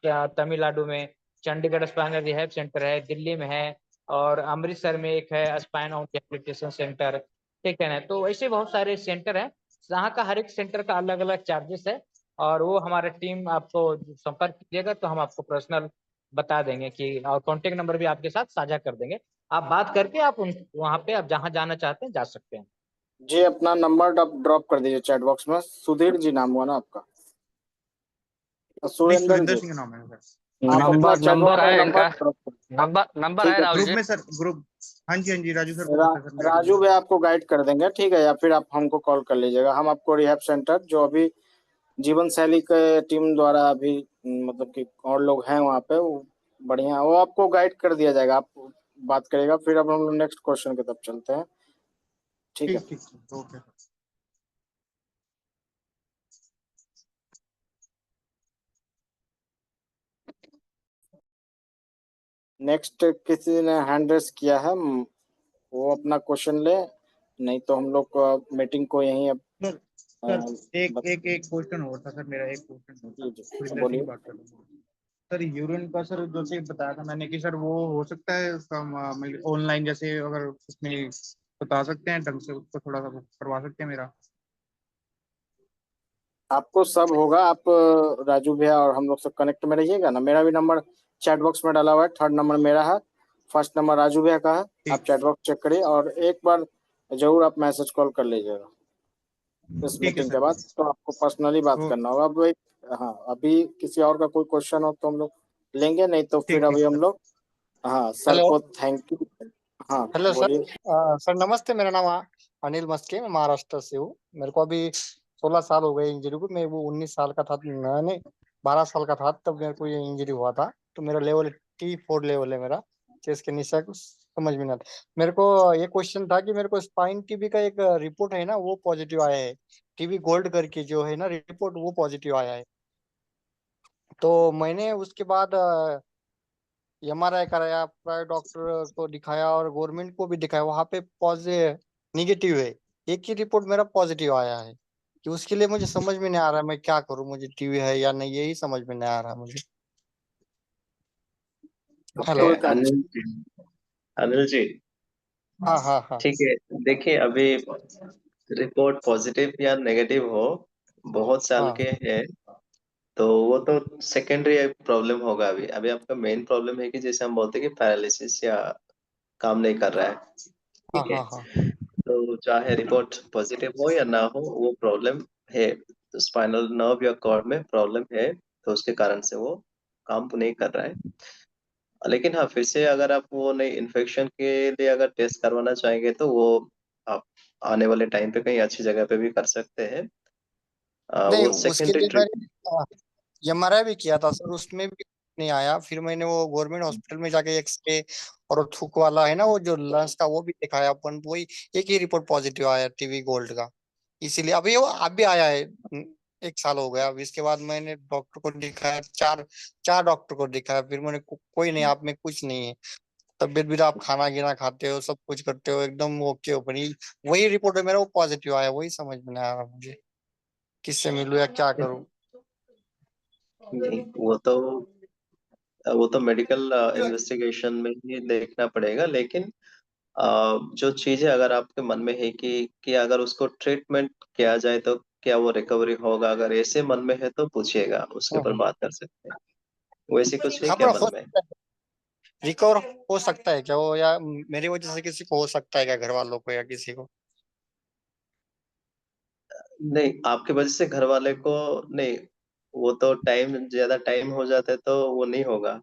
[SPEAKER 5] क्या तमिलनाडु में, चंडीगढ़ स्पाइनल रिहेब सेंटर है, दिल्ली में है, और अमृतसर में एक है स्पाइन ऑन रिहेबिलिटेशन सेंटर। ठीक है ना, तो ऐसे बहुत सारे सेंटर है, जहाँ का हर एक सेंटर का अलग अलग चार्जेस है। और वो हमारा टीम आपको संपर्क कीजिएगा तो हम आपको पर्सनल बता देंगे कि, और कॉन्टेक्ट नंबर भी आपके साथ साझा कर देंगे। आप बात करके आप उन वहाँ पे आप जहाँ जाना चाहते हैं जा सकते हैं।
[SPEAKER 2] जी, अपना नंबर ड्रॉप कर दीजिए चैट बॉक्स में। सुधीर जी नाम हुआ ना आपका?
[SPEAKER 6] नहीं,
[SPEAKER 2] सुरेंद्र
[SPEAKER 6] सुरेंद्र
[SPEAKER 2] जी,
[SPEAKER 6] सिंह नाम है सर।
[SPEAKER 2] आप अपना
[SPEAKER 7] नंबर
[SPEAKER 2] चैट
[SPEAKER 7] नंबर
[SPEAKER 2] बॉक्स में
[SPEAKER 7] है
[SPEAKER 2] नंबर
[SPEAKER 7] इनका।
[SPEAKER 2] ड्रॉप कर दीजिए।
[SPEAKER 7] नंबर
[SPEAKER 2] ठीक
[SPEAKER 7] है
[SPEAKER 2] है,
[SPEAKER 7] राहुल
[SPEAKER 6] ग्रुप
[SPEAKER 7] जी।
[SPEAKER 6] में सर, ग्रुप। हाँ जी राजू सर बोल रहे थे सर,
[SPEAKER 2] राजू
[SPEAKER 6] राजू
[SPEAKER 2] भी
[SPEAKER 6] सर।
[SPEAKER 2] आपको गाइड कर देंगे, ठीक है? या फिर आप हमको कॉल कर लीजिएगा, हम आपको रिहैब सेंटर जो अभी जीवन शैली के टीम द्वारा अभी मतलब कि और लोग हैं वहाँ पे, वो बढ़िया, वो आपको गाइड कर दिया जाएगा। आप बात करेगा, फिर अब हम लोग नेक्स्ट क्वेश्चन की तरफ चलते हैं, ठीक है?
[SPEAKER 6] ठीक ठीक सर, ओके।
[SPEAKER 2] नेक्स्ट किसी ने हैंड रेस किया है, वो अपना क्वेश्चन ले, नहीं तो हम लोग मीटिंग को यहीं अब
[SPEAKER 6] सर सर एक एक एक क्वेश्चन और था सर, मेरा एक क्वेश्चन और था। सुरेंद्र
[SPEAKER 2] बोलिए।
[SPEAKER 6] सिंह बात कर रहा हूँ सर। यूरिन का सर जैसे बताया था मैंने कि सर वो हो सकता है उसका ऑनलाइन, जैसे अगर उसमें बता सकते हैं ढंग से उसको थोड़ा सा करवा सकते हैं मेरा।
[SPEAKER 2] आपको सब होगा, आप राजू भैया और हम लोग सब कनेक्ट में रहिएगा ना। मेरा भी नंबर चैट बॉक्स में डाला हुआ है, 3rd नंबर मेरा है, 1st नंबर राजू भैया का है। आप
[SPEAKER 6] ठीक
[SPEAKER 2] चैट बॉक्स चेक करिए और एक बार जरूर आप मैसेज कॉल कर लीजिएगा इस
[SPEAKER 6] ठीक है
[SPEAKER 2] मीटिंग के
[SPEAKER 6] सर।
[SPEAKER 2] बाद। तो आपको पर्सनली बात
[SPEAKER 6] ओ
[SPEAKER 2] करना होगा। अब एक, हाँ, अभी किसी और का कोई क्वेश्चन हो तो हम लोग लेंगे, नहीं तो फिर
[SPEAKER 6] ठीक ठीक
[SPEAKER 2] अभी हम
[SPEAKER 6] सर।
[SPEAKER 2] लोग, हाँ, सर
[SPEAKER 7] हेलो।
[SPEAKER 2] को थैंक यू। हाँ,
[SPEAKER 7] हेलो सर।
[SPEAKER 2] बोलिए।
[SPEAKER 7] सर नमस्ते, मेरा नाम अनिल मस्के, मैं महाराष्ट्र से हूँ। मेरे को अभी 16 साल हो गए इंजरी को। मैं वो 19 साल का था, मैंने 12 साल का था तब मेरे को ये इंजरी हुआ था। तो मेरा लेवल T4 लेवल है मेरा, चेस्ट के नीचे कुछ समझ में नहीं आता। मेरे को ये क्वेश्चन था कि मेरे को स्पाइन टीबी का एक रिपोर्ट है ना, वो पॉजिटिव आया है। टीवी गोल्ड करके जो है ना रिपोर्ट, वो पॉजिटिव आया है। तो मैंने उसके बाद MRI कराया, प्राइवेट डॉक्टर को दिखाया और गवर्नमेंट को भी दिखाया, वहां पे पॉजिटिव निगेटिव है। एक ही रिपोर्ट मेरा पॉजिटिव आया है। कि उसके लिए मुझे समझ में नहीं आ रहा मैं क्या करूं, मुझे टीवी है या नहीं, यही समझ में नहीं आ रहा मुझे।
[SPEAKER 1] Okay
[SPEAKER 7] hello.
[SPEAKER 1] अनिल जी,
[SPEAKER 7] हाँ हाँ हाँ
[SPEAKER 1] ठीक है। देखिए, अभी रिपोर्ट पॉजिटिव या नेगेटिव हो, बहुत साल
[SPEAKER 7] हाँ
[SPEAKER 1] के हैं, तो वो तो सेकेंडरी प्रॉब्लम होगा। अभी अभी आपका मेन प्रॉब्लम है कि जैसे हम बोलते हैं कि पैरालिसिस या काम नहीं कर रहा है।
[SPEAKER 7] हाँ
[SPEAKER 1] ठीक है,
[SPEAKER 7] हाँ हाँ
[SPEAKER 1] तो चाहे रिपोर्ट पॉजिटिव हो या ना हो, वो प्रॉब्लम है। तो स्पाइनल नर्व या कॉर्ड में प्रॉब्लम है, तो उसके कारण से वो काम नहीं कर रहा है। लेकिन हाँ, फिर से अगर आप वो नई इन्फेक्शन के लिए अगर टेस्ट करवाना चाहेंगे, तो वो आप आने वाले टाइम पे कहीं अच्छी जगह पे भी कर सकते हैं।
[SPEAKER 7] नहीं,
[SPEAKER 1] वो
[SPEAKER 7] उसके
[SPEAKER 1] सेकेंडरी
[SPEAKER 7] लिए
[SPEAKER 1] ट्रीटमेंट।
[SPEAKER 7] मैंने MRI भी किया था सर, उसमें भी नहीं आया। फिर मैंने वो गवर्नमेंट हॉस्पिटल में जाके एक्सरे और वो थूक वाला है ना, वो जो लंग्स का, वो भी दिखाया अपन, वही एक ही रिपोर्ट पॉजिटिव आया टीवी गोल्ड का। इसीलिए अभी वो अब भी आया है। 1 साल हो गया। अब इसके बाद मैंने डॉक्टर को दिखाया, चार चार डॉक्टर को दिखाया, फिर मैंने कोई नहीं, आप में कुछ नहीं है। तबियत भी, आप खाना गिना खाते हो, सब कुछ करते हो, एकदम ओके हो, पर वही रिपोर्ट है मेरा, वो पॉजिटिव आया। वही समझ में नहीं आ रहा मुझे, किससे मिलूं या क्या करूं।
[SPEAKER 1] नहीं, वो तो मेडिकल इन्वेस्टिगेशन में ही देखना पड़ेगा। लेकिन जो चीजें अगर आपके मन में है कि अगर उसको ट्रीटमेंट किया जाए तो क्या वो रिकवरी होगा, अगर ऐसे मन में है तो पूछिएगा, उसके ऊपर
[SPEAKER 7] हम्म।
[SPEAKER 1] बात कर सकते हैं। वैसे कुछ है
[SPEAKER 7] हाँ,
[SPEAKER 1] क्या
[SPEAKER 7] पर
[SPEAKER 1] मन में?
[SPEAKER 7] रिकवर हो सकता है क्या वो, या मेरी वजह से किसी को हो सकता है क्या, घर वालों को या किसी को?
[SPEAKER 1] नहीं, आपके वजह से घर वाले को नहीं। वो तो टाइम, ज्यादा टाइम हो जाता है तो वो नहीं होगा।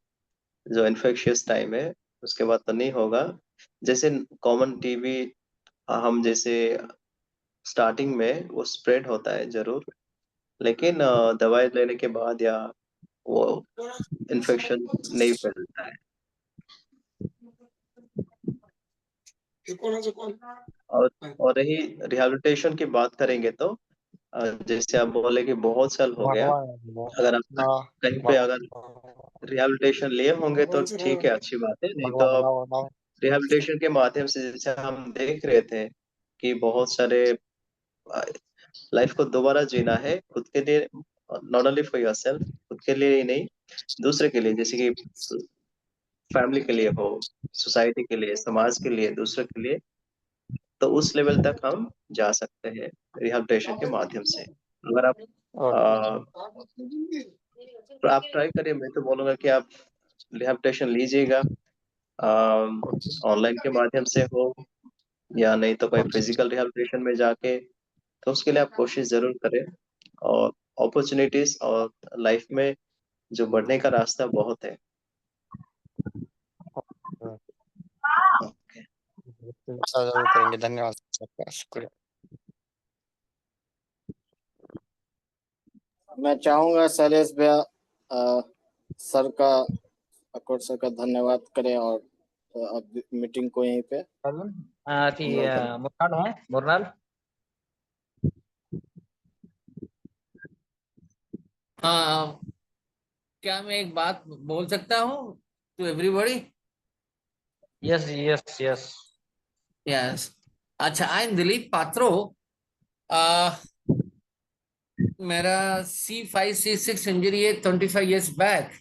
[SPEAKER 1] जो इन्फेक्शियस टाइम है, उसके बाद तो नहीं होगा। जैसे कॉमन टीबी, हम जैसे स्टार्टिंग में वो स्प्रेड होता है जरूर, लेकिन दवाई लेने के बाद या वो इन्फेक्शन नहीं फैलता है। और और रही रिहैबिलिटेशन की बात करेंगे तो जैसे आप बोले कि बहुत साल हो गया,
[SPEAKER 7] भगवान
[SPEAKER 1] अगर आप
[SPEAKER 7] हाँ,
[SPEAKER 1] कहीं पे अगर
[SPEAKER 7] भगवान
[SPEAKER 1] रिहैबिलिटेशन लिए होंगे तो ठीक है, अच्छी बात है। नहीं तो
[SPEAKER 7] भगवान
[SPEAKER 1] आप
[SPEAKER 7] बनाओ बनाओ।
[SPEAKER 1] रिहैबिलिटेशन के माध्यम से, जैसे हम देख रहे थे कि बहुत सारे लाइफ को दोबारा जीना है खुद के लिए, नॉट ओनली फॉर योरसेल्फ, खुद के लिए ही नहीं, दूसरे के लिए, जैसे कि फैमिली के लिए हो, सोसाइटी के लिए, समाज के लिए, दूसरे के लिए। तो उस लेवल तक हम जा सकते हैं रिहैबिलिटेशन के माध्यम से। अगर आप
[SPEAKER 7] ओके।
[SPEAKER 1] अ, तो आप ट्राई करिए। मैं तो बोलूंगा कि आप रिहैबिलिटेशन लीजिएगा, ऑनलाइन के माध्यम से हो या नहीं तो कोई फिजिकल रिहैबिलिटेशन में जाके। तो उसके लिए आप कोशिश जरूर करें। और अपॉर्चुनिटीज और लाइफ में जो बढ़ने का रास्ता बहुत है।
[SPEAKER 7] अच्छा, जरूर करेंगे। धन्यवाद सबका, शुक्रिया।
[SPEAKER 2] मैं चाहूंगा शैलेश भैया सर का, अकोट सर का धन्यवाद करें, और अब मीटिंग को यहीं पे
[SPEAKER 5] थी
[SPEAKER 2] हम लोग
[SPEAKER 5] मुरनाल है, मुरनाल।
[SPEAKER 8] हाँ, क्या मैं एक बात बोल सकता हूँ to everybody?
[SPEAKER 5] Yes yes yes.
[SPEAKER 8] Yes. अच्छा, आई एम दिलीप पात्रो। मेरा C5C6 इंजरी है 25 years बैक,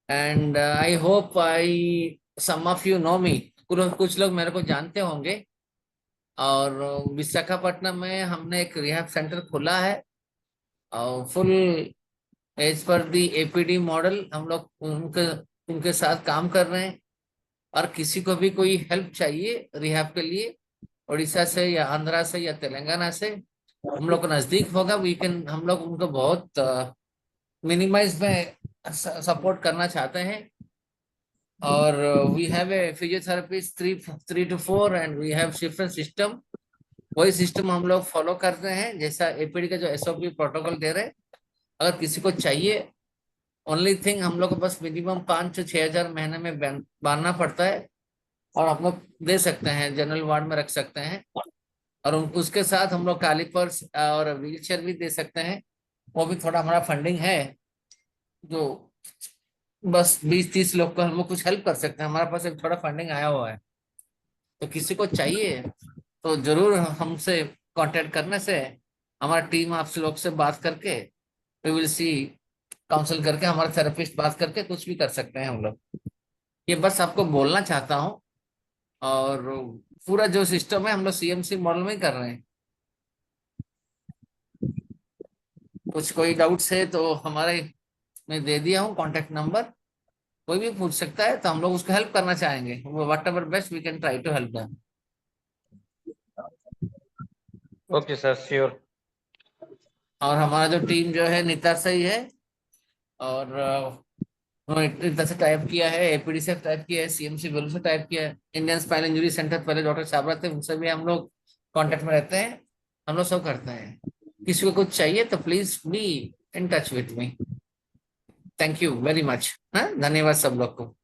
[SPEAKER 8] and I hope I some of you know me. कुछ लोग मेरे को जानते होंगे। और विशाखापट्टनम में हमने एक रिहैब सेंटर खोला है, और फुल एज पर दी APD मॉडल हम लोग उनके उनके साथ काम कर रहे हैं। और किसी को भी कोई हेल्प चाहिए रिहैब के लिए, उड़ीसा से या आंध्रा से या तेलंगाना से, हम लोग को नजदीक होगा, वी कैन, हम लोग उनको बहुत मिनिमाइज में सपोर्ट करना चाहते हैं। और we have a physiotherapist 3 to 4, and we have shift system. वही सिस्टम हम लोग फॉलो करते हैं, जैसा APD का जो SOP प्रोटोकॉल दे रहे हैं। अगर किसी को चाहिए, ओनली थिंग हम लोग को बस मिनिमम 5 से 6 हजार महीने में बांधना पड़ता है, और हम लोग दे सकते हैं, जनरल वार्ड में रख सकते हैं। और उसके साथ हम लोग कैलिपर्स और व्हील चेयर भी दे सकते हैं। वो भी थोड़ा हमारा फंडिंग है, जो बस 20-30 लोग को हम लोग कुछ हेल्प कर सकते हैं। हमारे पास एक थोड़ा फंडिंग आया हुआ है, तो किसी को चाहिए तो जरूर हमसे कांटेक्ट करने से हमारा टीम आपसे लोग से बात करके वी विल सी, काउंसिल करके हमारा थेरेपिस्ट बात करके कुछ भी कर सकते हैं हम लोग। ये बस आपको बोलना चाहता हूँ। और पूरा जो सिस्टम है हम लोग सीएमसी मॉडल में ही कर रहे हैं। कुछ कोई डाउट्स है तो हमारे मैं दे दिया हूँ कांटेक्ट नंबर, कोई भी पूछ सकता है, तो हम लोग उसको हेल्प करना चाहेंगे। Whatever best we can try to help them.
[SPEAKER 5] Okay sir, sure.
[SPEAKER 8] और हमारा जो टीम जो है नीता से ही है, और नीता से टाइप किया है, एपीडी से टाइप किया है, सीएमसी वेलू से टाइप किया है, इंडियन स्पाइन इंजरी सेंटर पहले डॉक्टर छाबड़ा थे, उनसे भी हम लोग कांटेक्ट में रहते हैं। हम लोग सब करते हैं। किसी को कुछ चाहिए तो please be in touch with me. Thank you very much. धन्यवाद सब लोग को।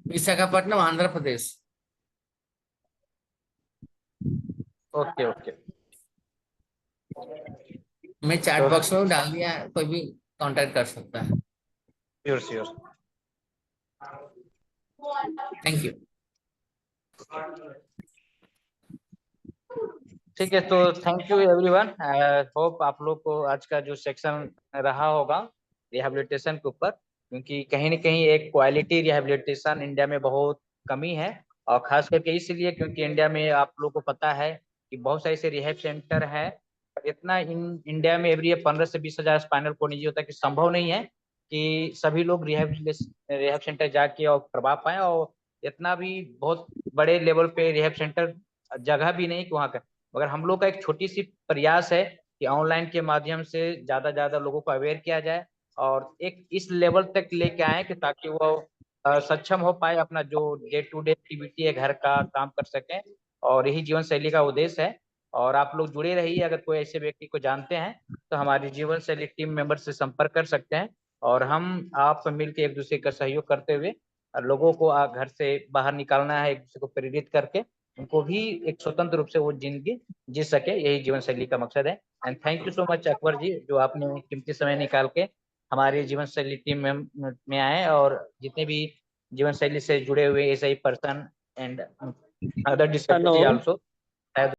[SPEAKER 8] विशाखापट्टनम, आंध्र प्रदेश।
[SPEAKER 5] Okay okay.
[SPEAKER 8] मैं चैट
[SPEAKER 5] तो
[SPEAKER 8] बॉक्स में डाल दिया है, कोई भी कांटेक्ट कर सकता है।
[SPEAKER 5] Sure sure.
[SPEAKER 8] Thank you.
[SPEAKER 5] ठीक है, तो थैंक यू एवरीवन। होप आप लोग को आज का जो सेक्शन रहा होगा रिहैबिलिटेशन के ऊपर, क्योंकि कहीं ना कहीं एक क्वालिटी रिहैबिलिटेशन इंडिया में बहुत कमी है। और खास करके इसलिए क्योंकि इंडिया में आप लोग को पता है कि बहुत सारे ऐसे रिहैब सेंटर हैं। इतना इंडिया में एवरी 15 से 20 हजार स्पाइनल कोड इंजरी होता है कि संभव नहीं है कि सभी लोग रिहैब सेंटर जाके और करवा पाए। और इतना भी बहुत बड़े लेवल पे रिहैब सेंटर जगह भी नहीं कि वहाँ का। मगर हम लोग का एक छोटी सी प्रयास है कि ऑनलाइन के माध्यम से ज्यादा लोगों को अवेयर किया जाए और एक इस लेवल तक लेके आए कि ताकि वो सक्षम हो पाए अपना जो डे टू डे एक्टिविटी है, घर का काम कर सकें। और यही जीवन शैली का उद्देश्य है। और आप लोग जुड़े रहिए। अगर कोई ऐसे व्यक्ति को जानते हैं तो हमारी जीवन शैली टीम मेंबर से संपर्क कर सकते हैं। और हम आप मिलकर एक दूसरे का सहयोग करते हुए लोगों को घर से बाहर निकालना है, एक दूसरे को प्रेरित करके उनको भी एक स्वतंत्र रूप से वो जिंदगी जी सके। यही जीवन शैली का मकसद है। And thank you so much Akbar ji, जो आपने कीमती समय निकाल के हमारे जीवन शैली टीम में आए और जितने भी जीवन शैली से जुड़े हुए SI person and other disability
[SPEAKER 9] hello.
[SPEAKER 5] Also